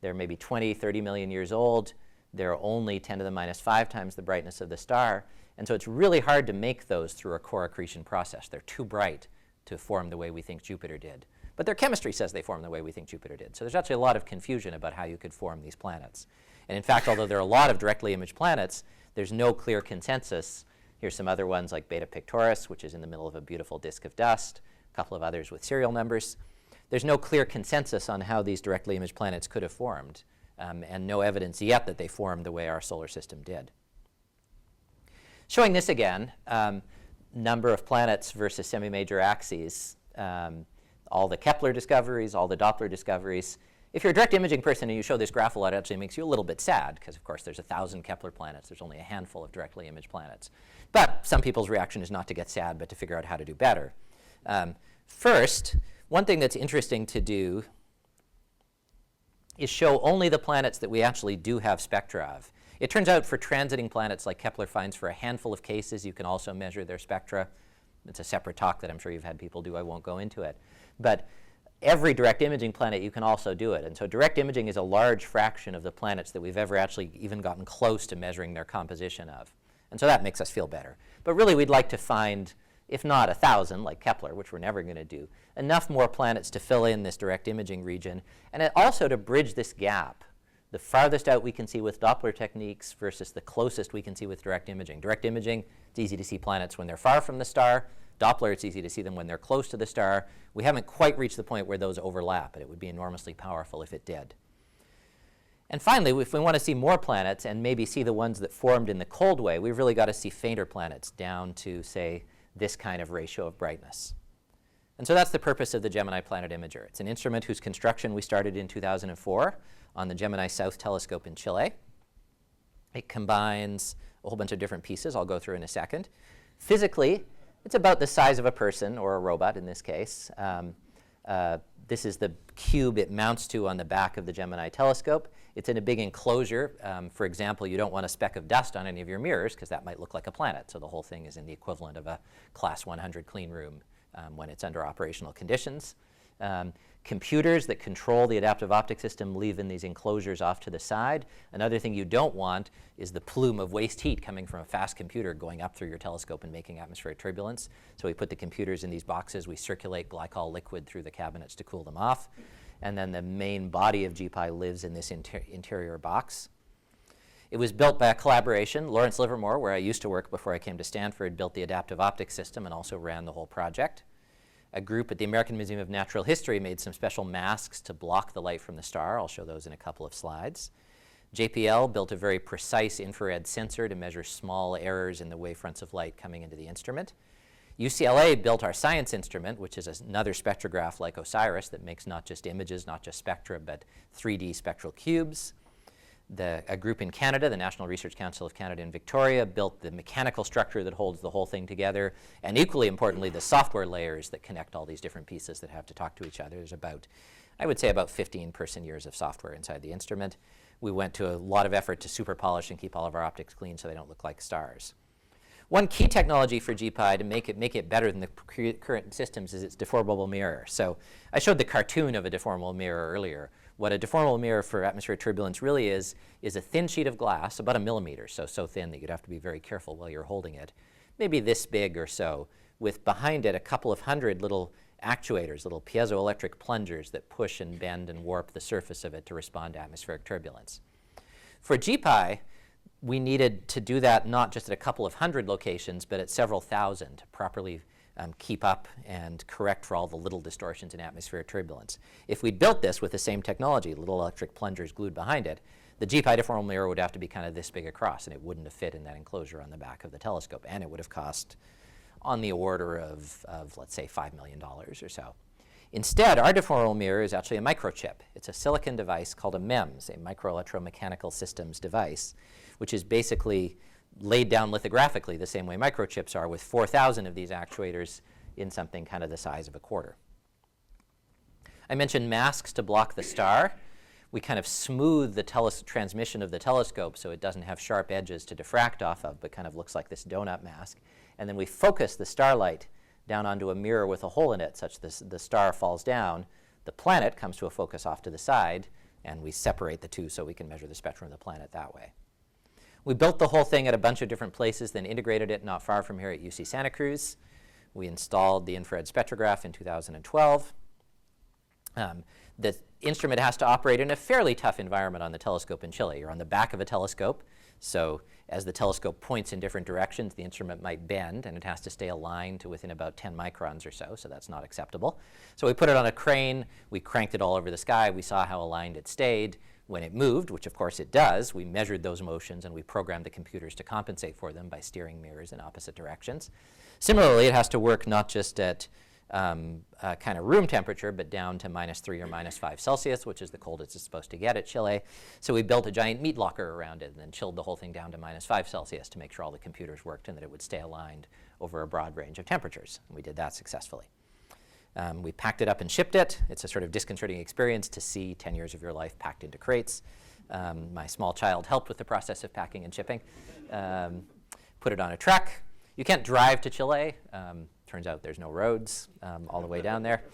They're maybe 20, 30 million years old. They're only 10 to the minus 5 times the brightness of the star. And so it's really hard to make those through a core accretion process. They're too bright to form the way we think Jupiter did. But their chemistry says they form the way we think Jupiter did. So there's actually a lot of confusion about how you could form these planets. And in fact, although there are a lot of directly imaged planets, there's no clear consensus. Here's some other ones like Beta Pictoris, which is in the middle of a beautiful disk of dust, a couple of others with serial numbers. There's no clear consensus on how these directly imaged planets could have formed, and no evidence yet that they formed the way our solar system did. Showing this again, number of planets versus semi-major axes, all the Kepler discoveries, all the Doppler discoveries. If you're a direct imaging person and you show this graph a lot, it actually makes you a little bit sad because, of course, there's 1,000 Kepler planets. There's only a handful of directly imaged planets. But some people's reaction is not to get sad, but to figure out how to do better. First, one thing that's interesting to do is show only the planets that we actually do have spectra of. It turns out for transiting planets like Kepler finds for a handful of cases, you can also measure their spectra. It's a separate talk that I'm sure you've had people do. I won't go into it. But every direct imaging planet, you can also do it. And so direct imaging is a large fraction of the planets that we've ever actually even gotten close to measuring their composition of. And so that makes us feel better. But really, we'd like to find, if not 1,000, like Kepler, which we're never going to do, enough more planets to fill in this direct imaging region, and also to bridge this gap. The farthest out we can see with Doppler techniques versus the closest we can see with direct imaging. Direct imaging, it's easy to see planets when they're far from the star. Doppler, it's easy to see them when they're close to the star. We haven't quite reached the point where those overlap, but it would be enormously powerful if it did. And finally, if we want to see more planets and maybe see the ones that formed in the cold way, we've really got to see fainter planets down to, say, this kind of ratio of brightness. And so that's the purpose of the Gemini Planet Imager. It's an instrument whose construction we started in 2004 on the Gemini South telescope in Chile. It combines a whole bunch of different pieces I'll go through in a second. Physically, it's about the size of a person, or a robot in this case. This is the cube it mounts to on the back of the Gemini telescope. It's in a big enclosure. For example, you don't want a speck of dust on any of your mirrors because that might look like a planet. So the whole thing is in the equivalent of a class 100 clean room when it's under operational conditions. Computers that control the adaptive optic system live in these enclosures off to the side. Another thing you don't want is the plume of waste heat coming from a fast computer going up through your telescope and making atmospheric turbulence. So we put the computers in these boxes. We circulate glycol liquid through the cabinets to cool them off. And then the main body of GPI lives in this interior box. It was built by a collaboration. Lawrence Livermore, where I used to work before I came to Stanford, built the adaptive optic system and also ran the whole project. A group at the American Museum of Natural History made some special masks to block the light from the star. I'll show those in a couple of slides. JPL built a very precise infrared sensor to measure small errors in the wavefronts of light coming into the instrument. UCLA built our science instrument, which is another spectrograph like OSIRIS that makes not just images, not just spectra, but 3D spectral cubes. A group in Canada, the National Research Council of Canada in Victoria, built the mechanical structure that holds the whole thing together, and equally importantly, the software layers that connect all these different pieces that have to talk to each other. There's about, I would say, about 15 person-years of software inside the instrument. We went to a lot of effort to super polish and keep all of our optics clean so they don't look like stars. One key technology for GPI to make it better than the current systems is its deformable mirror. So I showed the cartoon of a deformable mirror earlier. What a deformable mirror for atmospheric turbulence really is a thin sheet of glass, about 1 millimeter, so thin that you'd have to be very careful while you're holding it, maybe this big or so, with behind it a couple of hundred little actuators, little piezoelectric plungers that push and bend and warp the surface of it to respond to atmospheric turbulence. For GPI, we needed to do that not just at a couple of hundred locations, but at several thousand to properly keep up and correct for all the little distortions in atmospheric turbulence. If we built this with the same technology, little electric plungers glued behind it, the GPI deformable mirror would have to be kind of this big across, and it wouldn't have fit in that enclosure on the back of the telescope, and it would have cost on the order of let's say, $5 million or so. Instead, our deformable mirror is actually a microchip. It's a silicon device called a MEMS, a microelectromechanical systems device, which is basically laid down lithographically the same way microchips are, with 4,000 of these actuators in something kind of the size of a quarter. I mentioned masks to block the star. We kind of smooth the transmission of the telescope so it doesn't have sharp edges to diffract off of, but kind of looks like this donut mask. And then we focus the starlight down onto a mirror with a hole in it such that the star falls down. The planet comes to a focus off to the side, and we separate the two so we can measure the spectrum of the planet that way. We built the whole thing at a bunch of different places, then integrated it not far from here at UC Santa Cruz. We installed the infrared spectrograph in 2012. The instrument has to operate in a fairly tough environment on the telescope in Chile. You're on the back of a telescope, so as the telescope points in different directions, the instrument might bend, and it has to stay aligned to within about 10 microns or so that's not acceptable. So we put it on a crane, we cranked it all over the sky, we saw how aligned it stayed. When it moved, which of course it does, we measured those motions and we programmed the computers to compensate for them by steering mirrors in opposite directions. Similarly, it has to work not just at kind of room temperature, but down to -3 or -5 Celsius, which is the coldest it's supposed to get at Chile. So we built a giant meat locker around it and then chilled the whole thing down to -5 Celsius to make sure all the computers worked and that it would stay aligned over a broad range of temperatures. And we did that successfully. We packed it up and shipped it. It's a sort of disconcerting experience to see 10 years of your life packed into crates. My small child helped with the process of packing and shipping. Put it on a truck. You can't drive to Chile. Turns out there's no roads all the way down there.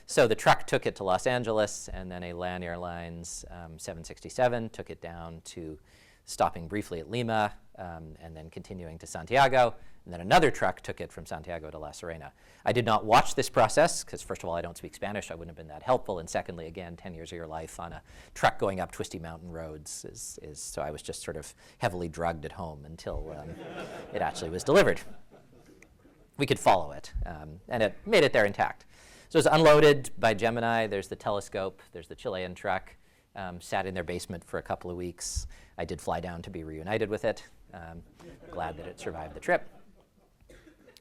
So the truck took it to Los Angeles, and then a LAN Airlines 767 took it down to stopping briefly at Lima, and then continuing to Santiago. And then another truck took it from Santiago to La Serena. I did not watch this process because, first of all, I don't speak Spanish. I wouldn't have been that helpful. And secondly, again, 10 years of your life on a truck going up twisty mountain roads so I was just sort of heavily drugged at home until it actually was delivered. We could follow it, and it made it there intact. So it was unloaded by Gemini. There's the telescope. There's the Chilean truck. Sat in their basement for a couple of weeks. I did fly down to be reunited with it. Glad that it survived the trip.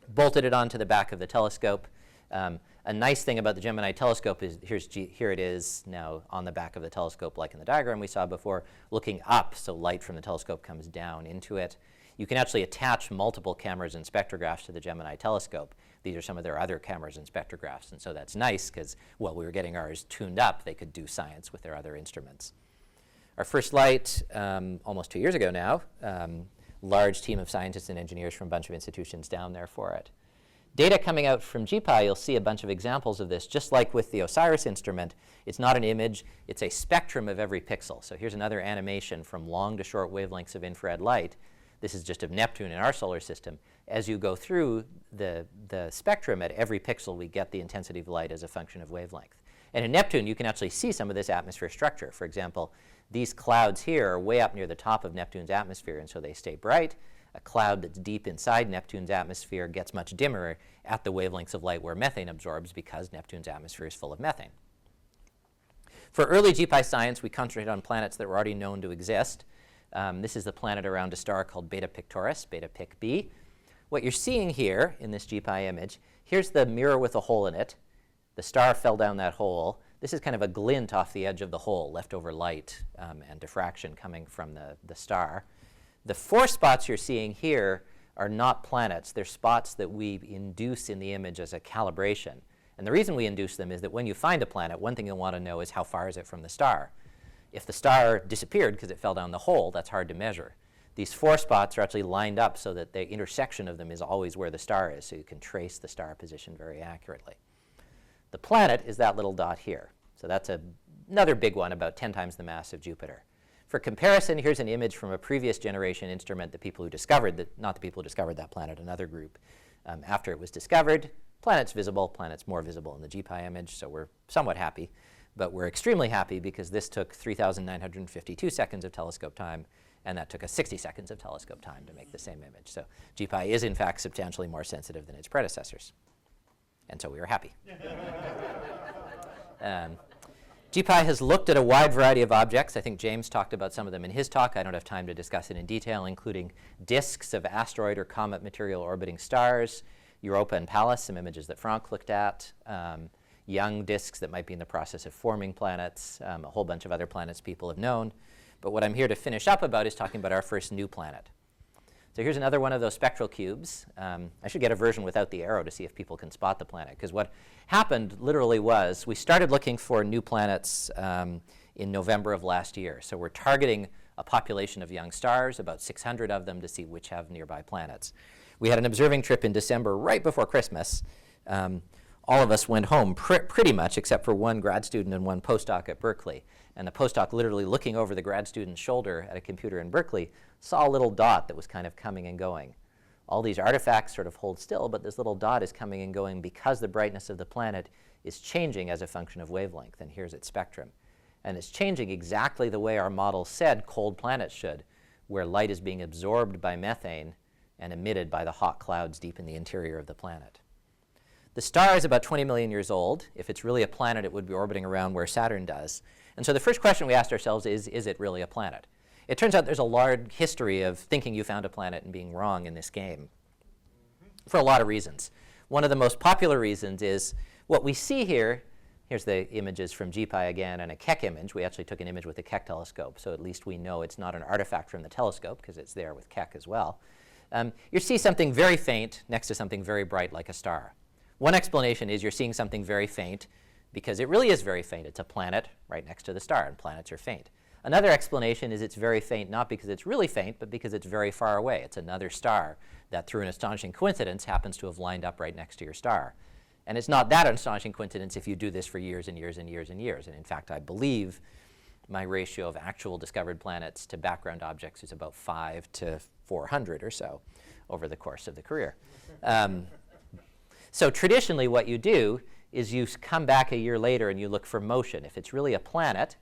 Bolted it onto the back of the telescope. A nice thing about the Gemini telescope is here it is now on the back of the telescope, like in the diagram we saw before, looking up, so light from the telescope comes down into it. You can actually attach multiple cameras and spectrographs to the Gemini telescope. These are some of their other cameras and spectrographs, and so that's nice because while we were getting ours tuned up, they could do science with their other instruments. Our first flight, almost 2 years ago now, large team of scientists and engineers from a bunch of institutions down there for it. Data coming out from GPI, you'll see a bunch of examples of this. Just like with the OSIRIS instrument, it's not an image, it's a spectrum of every pixel. So here's another animation from long to short wavelengths of infrared light. This is just of Neptune in our solar system. As you go through the spectrum at every pixel, we get the intensity of light as a function of wavelength. And in Neptune, you can actually see some of this atmosphere structure. For example, these clouds here are way up near the top of Neptune's atmosphere, and so they stay bright. A cloud that's deep inside Neptune's atmosphere gets much dimmer at the wavelengths of light where methane absorbs because Neptune's atmosphere is full of methane. For early GPI science, we concentrated on planets that were already known to exist. This is the planet around a star called Beta Pictoris, Beta Pic B. What you're seeing here in this GPI image, here's the mirror with a hole in it. The star fell down that hole. This is kind of a glint off the edge of the hole, leftover light and diffraction coming from the star. The 4 spots you're seeing here are not planets. They're spots that we induce in the image as a calibration. And the reason we induce them is that when you find a planet, one thing you'll want to know is how far is it from the star. If the star disappeared because it fell down the hole, that's hard to measure. These 4 spots are actually lined up so that the intersection of them is always where the star is, so you can trace the star position very accurately. The planet is that little dot here. So that's another big one, about 10 times the mass of Jupiter. For comparison, here's an image from a previous generation instrument, the people who discovered that, not the people who discovered that planet, another group. After it was discovered, planet's visible, planet's more visible in the GPI image, so we're somewhat happy. But we're extremely happy because this took 3,952 seconds of telescope time, and that took us 60 seconds of telescope time to make the same image. So GPI is, in fact, substantially more sensitive than its predecessors. And so we were happy. GPI has looked at a wide variety of objects. I think James talked about some of them in his talk. I don't have time to discuss it in detail, including disks of asteroid or comet material orbiting stars, Europa and Pallas, some images that Franck looked at, young disks that might be in the process of forming planets, a whole bunch of other planets people have known. But what I'm here to finish up about is talking about our first new planet. So here's another one of those spectral cubes. I should get a version without the arrow to see if people can spot the planet, because what happened literally was we started looking for new planets in November of last year. So we're targeting a population of young stars, about 600 of them, to see which have nearby planets. We had an observing trip in December right before Christmas. All of us went home pretty much, except for one grad student and one postdoc at Berkeley. And the postdoc, literally looking over the grad student's shoulder at a computer in Berkeley, saw a little dot that was kind of coming and going. All these artifacts sort of hold still, but this little dot is coming and going because the brightness of the planet is changing as a function of wavelength. And here's its spectrum. And it's changing exactly the way our model said cold planets should, where light is being absorbed by methane and emitted by the hot clouds deep in the interior of the planet. The star is about 20 million years old. If it's really a planet, it would be orbiting around where Saturn does. And so the first question we asked ourselves is it really a planet? It turns out there's a large history of thinking you found a planet and being wrong in this game for a lot of reasons. One of the most popular reasons is what we see here. Here's the images from GPI again and a Keck image. We actually took an image with the Keck telescope, so at least we know it's not an artifact from the telescope because it's there with Keck as well. You see something very faint next to something very bright like a star. One explanation is you're seeing something very faint because it really is very faint. It's a planet right next to the star, and planets are faint. Another explanation is it's very faint not because it's really faint, but because it's very far away. It's another star that, through an astonishing coincidence, happens to have lined up right next to your star. And it's not that astonishing coincidence if you do this for years and years and years and years. And in fact, I believe my ratio of actual discovered planets to background objects is about 5 to 400 or so over the course of the career. So traditionally what you do is you come back a year later and you look for motion. If it's really a planet,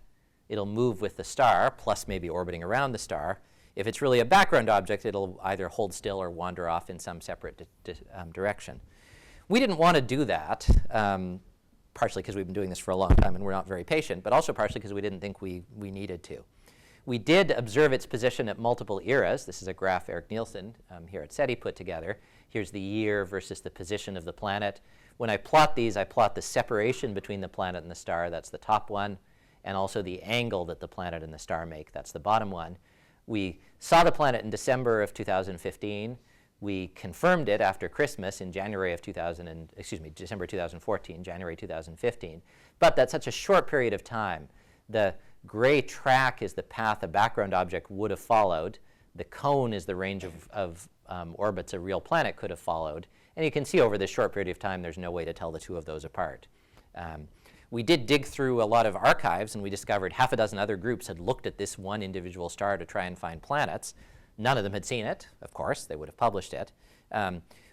it'll move with the star, plus maybe orbiting around the star. If it's really a background object, it'll either hold still or wander off in some separate direction. We didn't want to do that, partially because we've been doing this for a long time and we're not very patient, but also partially because we didn't think we needed to. We did observe its position at multiple eras. This is a graph Eric Nielsen here at SETI put together. Here's the year versus the position of the planet. When I plot these, I plot the separation between the planet and the star. That's the top one. And also the angle that the planet and the star make. That's the bottom one. We saw the planet in December of 2015. We confirmed it after Christmas in December 2014, January 2015. But that's such a short period of time. The gray track is the path a background object would have followed. The cone is the range of orbits a real planet could have followed. And you can see over this short period of time, there's no way to tell the two of those apart. We did dig through a lot of archives, and we discovered half a dozen other groups had looked at this one individual star to try and find planets. None of them had seen it, of course. They would have published it.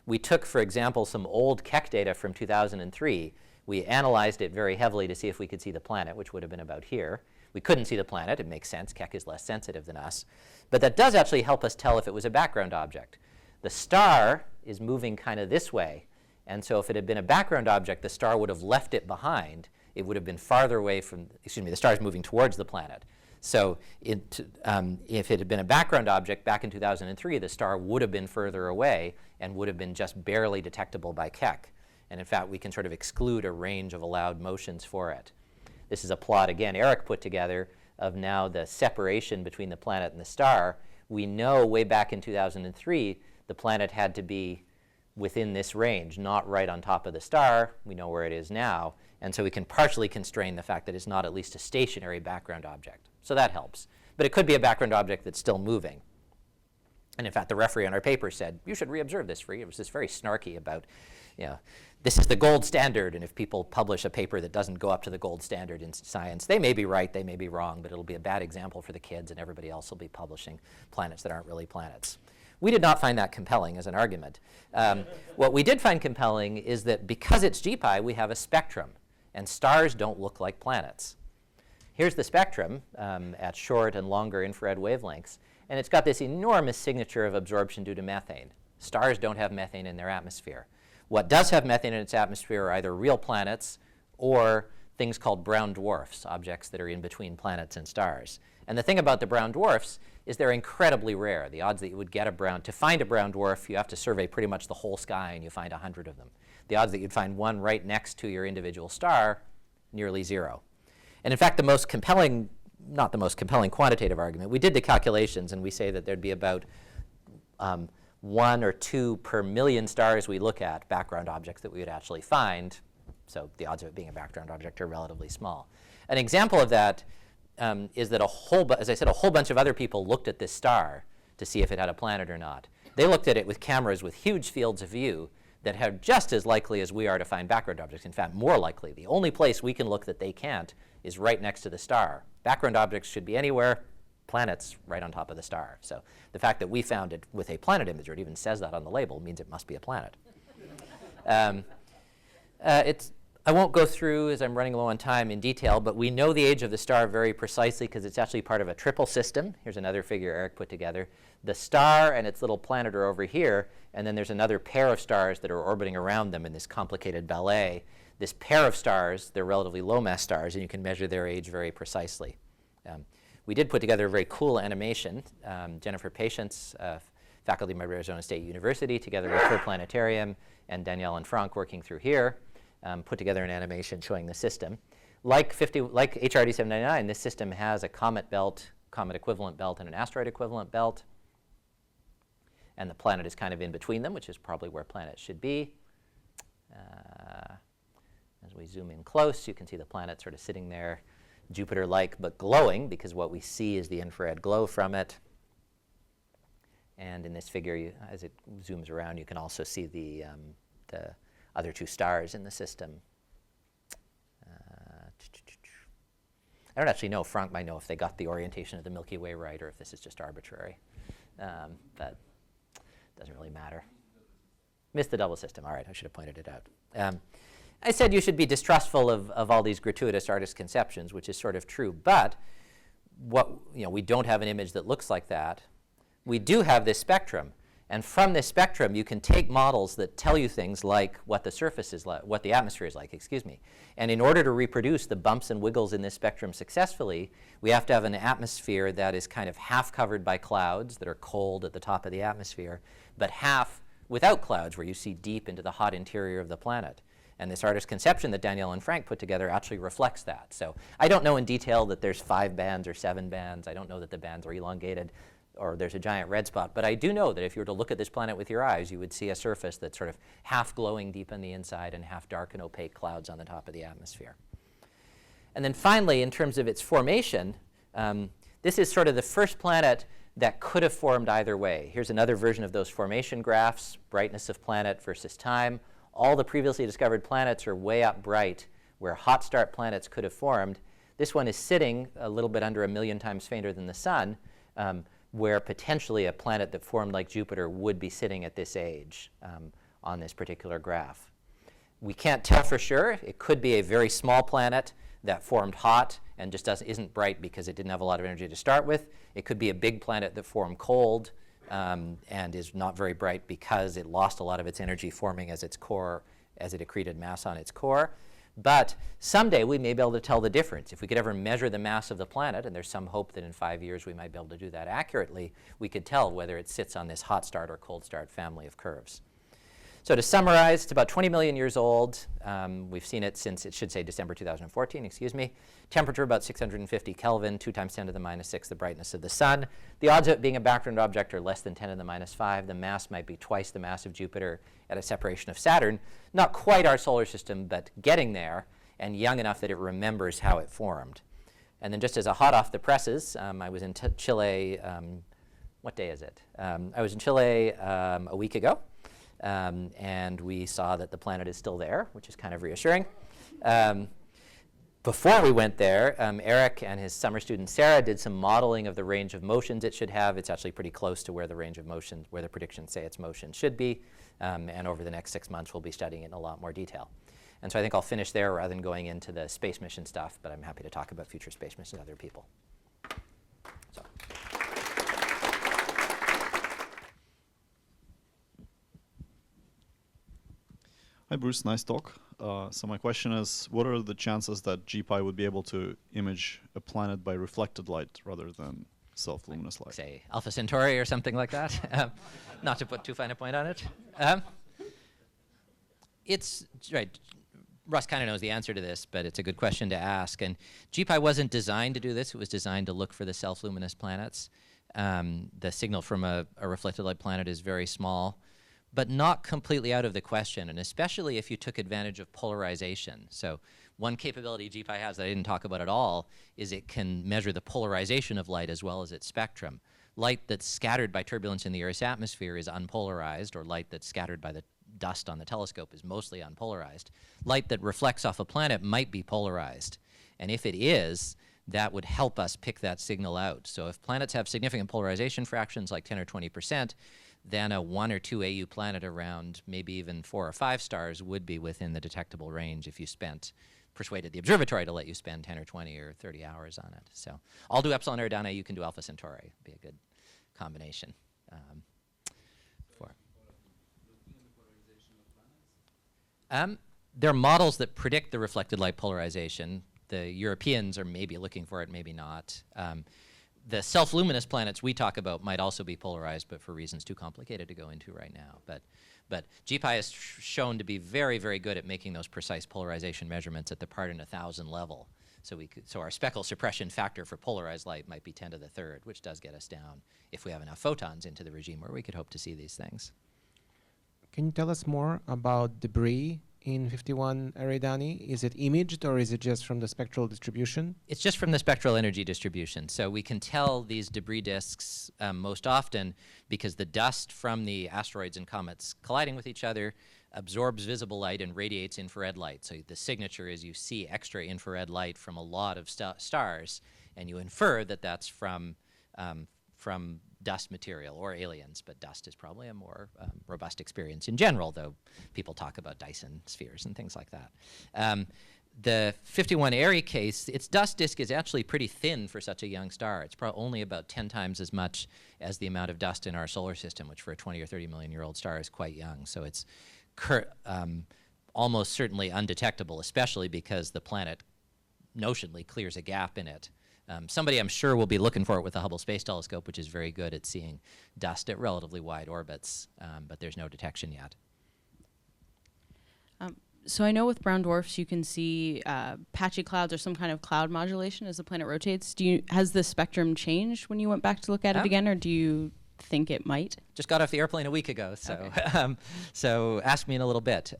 We took, for example, some old Keck data from 2003. We analyzed it very heavily to see if we could see the planet, which would have been about here. We couldn't see the planet. It makes sense. Keck is less sensitive than us. But that does actually help us tell if it was a background object. The star is moving kind of this way. And so if it had been a background object, the star would have left it behind. It would have been farther away from, the star is moving towards the planet. So if it had been a background object back in 2003, the star would have been further away and would have been just barely detectable by Keck. And in fact, we can sort of exclude a range of allowed motions for it. This is a plot, again, Eric put together of now the separation between the planet and the star. We know way back in 2003, the planet had to be within this range, not right on top of the star. We know where it is now. And so we can partially constrain the fact that it's not at least a stationary background object. So that helps. But it could be a background object that's still moving. And in fact, the referee on our paper said, you should reobserve this for you. It was just very snarky about, you know, this is the gold standard, and if people publish a paper that doesn't go up to the gold standard in science, they may be right, they may be wrong, but it'll be a bad example for the kids, and everybody else will be publishing planets that aren't really planets. We did not find that compelling as an argument. What we did find compelling is that because it's GPI, we have a spectrum, and stars don't look like planets. Here's the spectrum at short and longer infrared wavelengths, and it's got this enormous signature of absorption due to methane. Stars don't have methane in their atmosphere. What does have methane in its atmosphere are either real planets or things called brown dwarfs, objects that are in between planets and stars. And the thing about the brown dwarfs is they're incredibly rare. The odds that you would get to find a brown dwarf, you have to survey pretty much the whole sky and you find 100 of them. The odds that you'd find one right next to your individual star, nearly zero. And in fact, the most compelling, not the most compelling quantitative argument, we did the calculations and we say that there'd be about 1 or 2 per million stars we look at, background objects that we would actually find. So the odds of it being a background object are relatively small. An example of that is that as I said, a whole bunch of other people looked at this star to see if it had a planet or not. They looked at it with cameras with huge fields of view that have just as likely as we are to find background objects. In fact, more likely. The only place we can look that they can't is right next to the star. Background objects should be anywhere. Planets right on top of the star. So the fact that we found it with a planet image, or it even says that on the label, means it must be a planet. I won't go through, as I'm running low on time, in detail, but we know the age of the star very precisely because it's actually part of a triple system. Here's another figure Eric put together. The star and its little planet are over here, and then there's another pair of stars that are orbiting around them in this complicated ballet. This pair of stars, they're relatively low mass stars, and you can measure their age very precisely. We did put together a very cool animation. Jennifer Patience, faculty member at Arizona State University, together with her planetarium, and Danielle and Franck working through here, put together an animation showing the system. Like HRD 799, this system has a comet belt, comet equivalent belt, and an asteroid equivalent belt. And the planet is kind of in between them, which is probably where planets should be. As we zoom in close, you can see the planet sort of sitting there, Jupiter-like, but glowing, because what we see is the infrared glow from it. And in this figure, as it zooms around, you can also see the other 2 stars in the system. I don't actually know. Franck might know if they got the orientation of the Milky Way right or if this is just arbitrary. But it doesn't really matter. Missed the double system. All right, I should have pointed it out. I said you should be distrustful of all these gratuitous artist conceptions, which is sort of true. But we don't have an image that looks like that. We do have this spectrum. And from this spectrum, you can take models that tell you things like what the surface is like, what the atmosphere is like, excuse me. And in order to reproduce the bumps and wiggles in this spectrum successfully, we have to have an atmosphere that is kind of half covered by clouds that are cold at the top of the atmosphere, but half without clouds, where you see deep into the hot interior of the planet. And this artist conception that Danielle and Franck put together actually reflects that. So I don't know in detail that there's 5 bands or 7 bands. I don't know that the bands are elongated or there's a giant red spot. But I do know that if you were to look at this planet with your eyes, you would see a surface that's sort of half glowing deep on the inside and half dark and opaque clouds on the top of the atmosphere. And then finally, in terms of its formation, this is sort of the first planet that could have formed either way. Here's another version of those formation graphs, brightness of planet versus time. All the previously discovered planets are way up bright, where hot start planets could have formed. This one is sitting a little bit under 1 million times fainter than the sun, where potentially a planet that formed like Jupiter would be sitting at this age on this particular graph. We can't tell for sure. It could be a very small planet that formed hot and just isn't bright because it didn't have a lot of energy to start with. It could be a big planet that formed cold and is not very bright because it lost a lot of its energy forming as its core, as it accreted mass on its core. But someday we may be able to tell the difference. If we could ever measure the mass of the planet, and there's some hope that in 5 years we might be able to do that accurately, we could tell whether it sits on this hot start or cold start family of curves. So to summarize, it's about 20 million years old. We've seen it since, it should say December 2014, excuse me. Temperature about 650 Kelvin, 2 times 10 to the minus 6, the brightness of the sun. The odds of it being a background object are less than 10 to the minus 5. The mass might be twice the mass of Jupiter at a separation of Saturn. Not quite our solar system, but getting there, and young enough that it remembers how it formed. And then just as a hot off the presses, I was in Chile, what day is it? I was in Chile a week ago. And we saw that the planet is still there, which is kind of reassuring. Before we went there, Eric and his summer student Sarah did some modeling of the range of motions it should have. It's actually pretty close to where the range of motion, where the predictions say its motion should be. And over the next 6 months, we'll be studying it in a lot more detail. And so I think I'll finish there rather than going into the space mission stuff, but I'm happy to talk about future space missions with other people. So. Hi Bruce, nice talk. So my question is, what are the chances that GPI would be able to image a planet by reflected light rather than self-luminous light? Say Alpha Centauri or something like that, not to put too fine a point on it. It's, right, Russ kind of knows the answer to this, but it's a good question to ask. And GPI wasn't designed to do this. It was designed to look for the self-luminous planets. The signal from a reflected light planet is very small, but not completely out of the question, and especially if you took advantage of polarization. So one capability GPI has that I didn't talk about at all is it can measure the polarization of light as well as its spectrum. Light that's scattered by turbulence in the Earth's atmosphere is unpolarized, or light that's scattered by the dust on the telescope is mostly unpolarized. Light that reflects off a planet might be polarized, and if it is, that would help us pick that signal out. So if planets have significant polarization fractions like 10 or 20%, then a 1 or 2 AU planet around maybe even 4 or 5 stars would be within the detectable range if you persuaded the observatory to let you spend 10 or 20 or 30 hours on it. So I'll do Epsilon Eridanus, you can do Alpha Centauri. It'd be a good combination. There are models that predict the reflected light polarization. The Europeans are maybe looking for it, maybe not. The self-luminous planets we talk about might also be polarized, but for reasons too complicated to go into right now. But GPI is shown to be very, very good at making those precise polarization measurements at the part in 1,000 level. So our speckle suppression factor for polarized light might be 10 to the third, which does get us down if we have enough photons into the regime where we could hope to see these things. Can you tell us more about debris in 51 Eridani? Is it imaged or is it just from the spectral distribution? It's just from the spectral energy distribution. So we can tell these debris disks most often because the dust from the asteroids and comets colliding with each other absorbs visible light and radiates infrared light. So the signature is you see extra infrared light from a lot of stars, and you infer that that's from dust material or aliens, but dust is probably a more robust experience in general, though people talk about Dyson spheres and things like that. The 51 Eri case, its dust disk is actually pretty thin for such a young star. It's probably only about 10 times as much as the amount of dust in our solar system, which for a 20 or 30 million year old star is quite young. So it's almost certainly undetectable, especially because the planet notionally clears a gap in it. Somebody I'm sure will be looking for it with the Hubble Space Telescope, which is very good at seeing dust at relatively wide orbits, but there's no detection yet. So I know with brown dwarfs you can see patchy clouds or some kind of cloud modulation as the planet rotates. Has the spectrum changed when you went back to look at it again, or do you think it might? Just got off the airplane a week ago, so okay. So ask me in a little bit.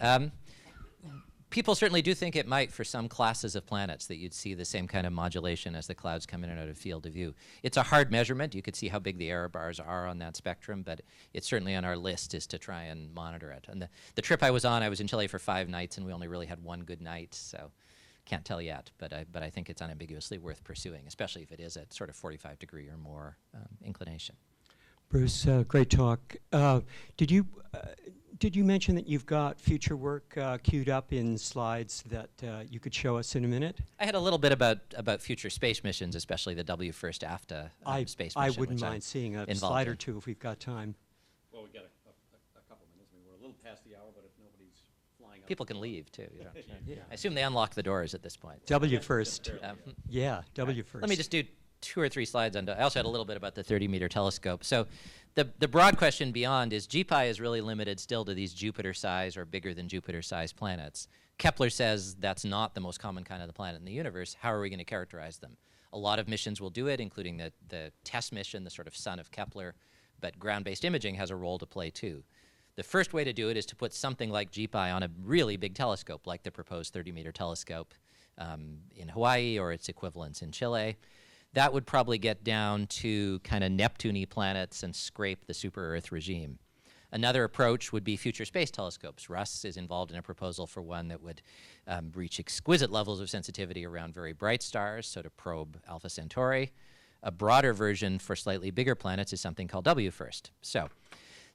People certainly do think it might for some classes of planets, that you'd see the same kind of modulation as the clouds come in and out of field of view. It's a hard measurement. You could see how big the error bars are on that spectrum, but it's certainly on our list is to try and monitor it. And the trip I was in Chile for 5 nights, and we only really had one good night, so can't tell yet. But I think it's unambiguously worth pursuing, especially if it is at sort of 45-degree or more inclination. Bruce, great talk. Did you mention that you've got future work queued up in slides that you could show us in a minute? I had a little bit about future space missions, especially the WFIRST AFTA space mission. I wouldn't mind seeing a slide or two if we've got time. Well, we've got a couple minutes. I mean, we're a little past the hour, but if nobody's flying up. People can leave, too. You know. Yeah. I assume they unlock the doors at this point. WFIRST. Yeah, WFIRST. Let me just do 2 or 3 slides on. I also had a little bit about the 30-meter telescope. So the broad question beyond is GPI is really limited still to these Jupiter-size or bigger than Jupiter-sized planets. Kepler says that's not the most common kind of the planet in the universe. How are we going to characterize them? A lot of missions will do it, including the TESS mission, the sort of son of Kepler, but ground-based imaging has a role to play too. The first way to do it is to put something like GPI on a really big telescope, like the proposed 30-meter telescope in Hawaii or its equivalents in Chile. That would probably get down to kind of Neptune-y planets and scrape the super-Earth regime. Another approach would be future space telescopes. Russ is involved in a proposal for one that would reach exquisite levels of sensitivity around very bright stars, so to probe Alpha Centauri. A broader version for slightly bigger planets is something called WFIRST. So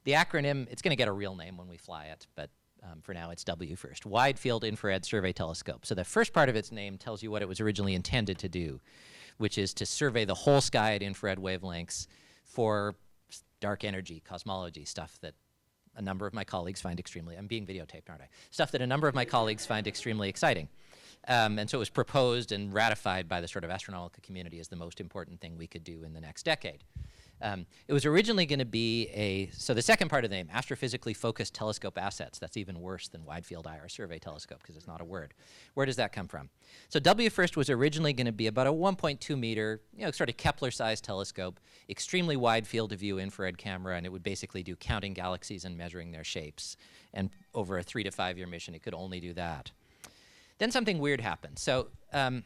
the acronym, it's going to get a real name when we fly it, but for now it's WFIRST, Wide Field Infrared Survey Telescope. So the first part of its name tells you what it was originally intended to do, which is to survey the whole sky at infrared wavelengths for dark energy, cosmology, stuff that a number of my colleagues find extremely, I'm being videotaped, aren't I? Stuff that a number of my colleagues find extremely exciting. And so it was proposed and ratified by the sort of astronomical community as the most important thing we could do in the next decade. It was originally going to be so the second part of the name, astrophysically focused telescope assets. That's even worse than wide field IR survey telescope because it's not a word. Where does that come from? So WFIRST was originally going to be about a 1.2 meter, sort of Kepler-sized telescope, extremely wide field of view infrared camera, and it would basically do counting galaxies and measuring their shapes. And over a 3 to 5 year mission, it could only do that. Then something weird happened. So the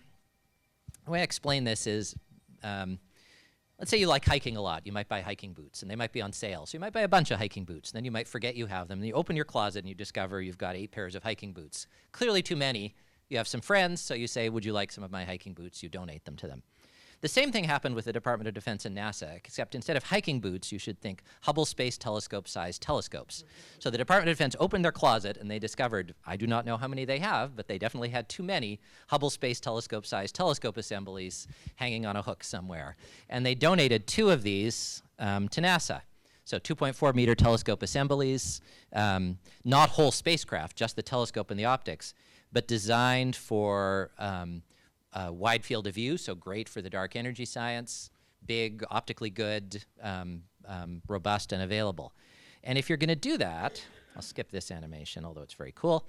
way I explain this is, let's say you like hiking a lot. You might buy hiking boots, and they might be on sale. So you might buy a bunch of hiking boots. And then you might forget you have them. And you open your closet, and you discover you've got 8 pairs of hiking boots. Clearly too many. You have some friends, so you say, would you like some of my hiking boots? You donate them to them. The same thing happened with the Department of Defense and NASA, except instead of hiking boots, you should think Hubble Space Telescope-sized telescopes. So the Department of Defense opened their closet, and they discovered, I do not know how many they have, but they definitely had too many Hubble Space Telescope-sized telescope assemblies hanging on a hook somewhere. And they donated 2 of these to NASA. So 2.4 meter telescope assemblies, not whole spacecraft, just the telescope and the optics, but designed for wide field of view, so great for the dark energy science, big, optically good, robust, and available. And if you're going to do that, I'll skip this animation, although it's very cool.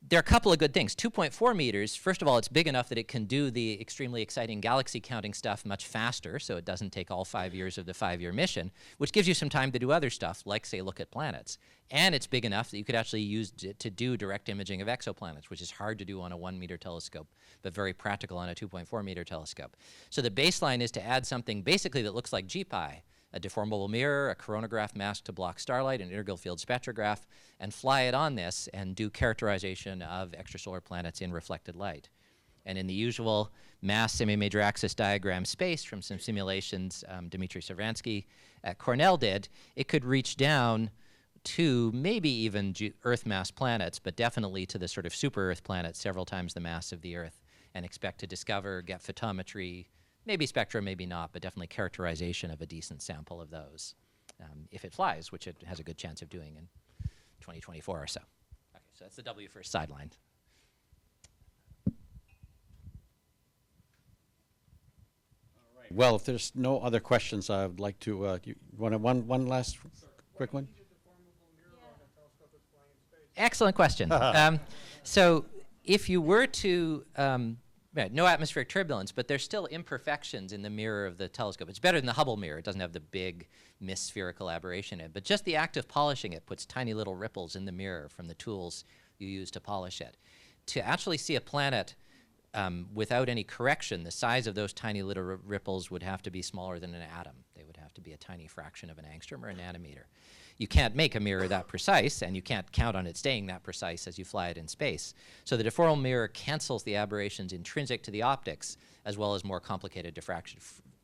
There are a couple of good things. 2.4 meters, first of all, it's big enough that it can do the extremely exciting galaxy counting stuff much faster, so it doesn't take all 5 years of the 5-year mission, which gives you some time to do other stuff, like, say, look at planets. And it's big enough that you could actually use it to do direct imaging of exoplanets, which is hard to do on a 1-meter telescope, but very practical on a 2.4-meter telescope. So the baseline is to add something basically that looks like GPI, a deformable mirror, a coronagraph mask to block starlight, an integral field spectrograph, and fly it on this and do characterization of extrasolar planets in reflected light. And in the usual mass semi-major axis diagram space from some simulations Dmitry Savransky at Cornell did, it could reach down to maybe even Earth mass planets, but definitely to the sort of super-Earth planets, several times the mass of the Earth, and expect to discover, get photometry, maybe spectra, maybe not, but definitely characterization of a decent sample of those if it flies, which it has a good chance of doing in 2024 or so. Okay, so that's the WFIRST sideline. Well, if there's no other questions, I would like to, you want one last quick one? Excellent question. So if you were to, no atmospheric turbulence, but there's still imperfections in the mirror of the telescope. It's better than the Hubble mirror. It doesn't have the big mist spherical aberration in it. But just the act of polishing it puts tiny little ripples in the mirror from the tools you use to polish it. To actually see a planet without any correction, the size of those tiny little ripples would have to be smaller than an atom. They would have to be a tiny fraction of an angstrom or a nanometer. You can't make a mirror that precise, and you can't count on it staying that precise as you fly it in space. So the deformable mirror cancels the aberrations intrinsic to the optics, as well as more complicated diffraction.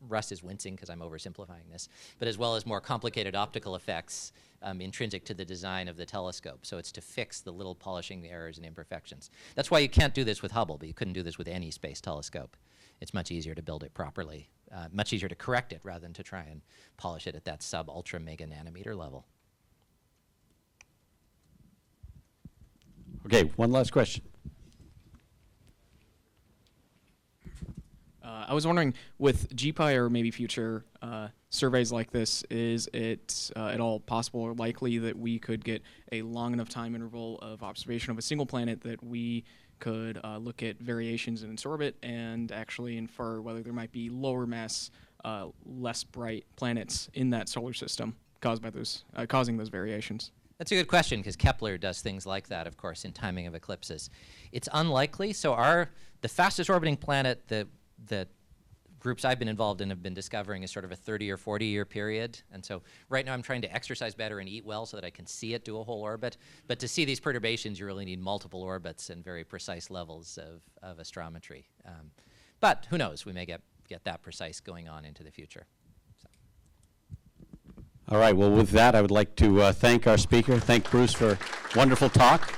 Russ is wincing because I'm oversimplifying this, but as well as more complicated optical effects intrinsic to the design of the telescope. So it's to fix the little polishing errors and imperfections. That's why you can't do this with Hubble, but you couldn't do this with any space telescope. It's much easier to build it properly, much easier to correct it rather than to try and polish it at that sub-ultra-mega-nanometer level. Okay, one last question. I was wondering, with GPI or maybe future surveys like this, is it at all possible or likely that we could get a long enough time interval of observation of a single planet that we could look at variations in its orbit and actually infer whether there might be lower mass, less bright planets in that solar system caused by those, causing those variations? That's a good question, because Kepler does things like that, of course, in timing of eclipses. It's unlikely. So the fastest orbiting planet that groups I've been involved in have been discovering is sort of a 30 or 40 year period. And so right now I'm trying to exercise better and eat well so that I can see it do a whole orbit. But to see these perturbations, you really need multiple orbits and very precise levels of astrometry. But who knows? We may get that precise going on into the future. All right, well, with that, I would like to thank our speaker, thank Bruce for wonderful talk.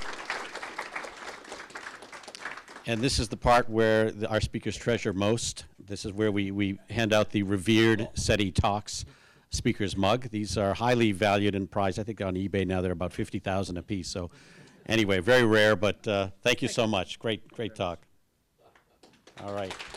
And this is the part where our speakers treasure most. This is where we hand out the revered SETI Talks speaker's mug. These are highly valued and prized. I think on eBay now they're about 50,000 a piece. So anyway, very rare, but thank you so much. Great talk. All right.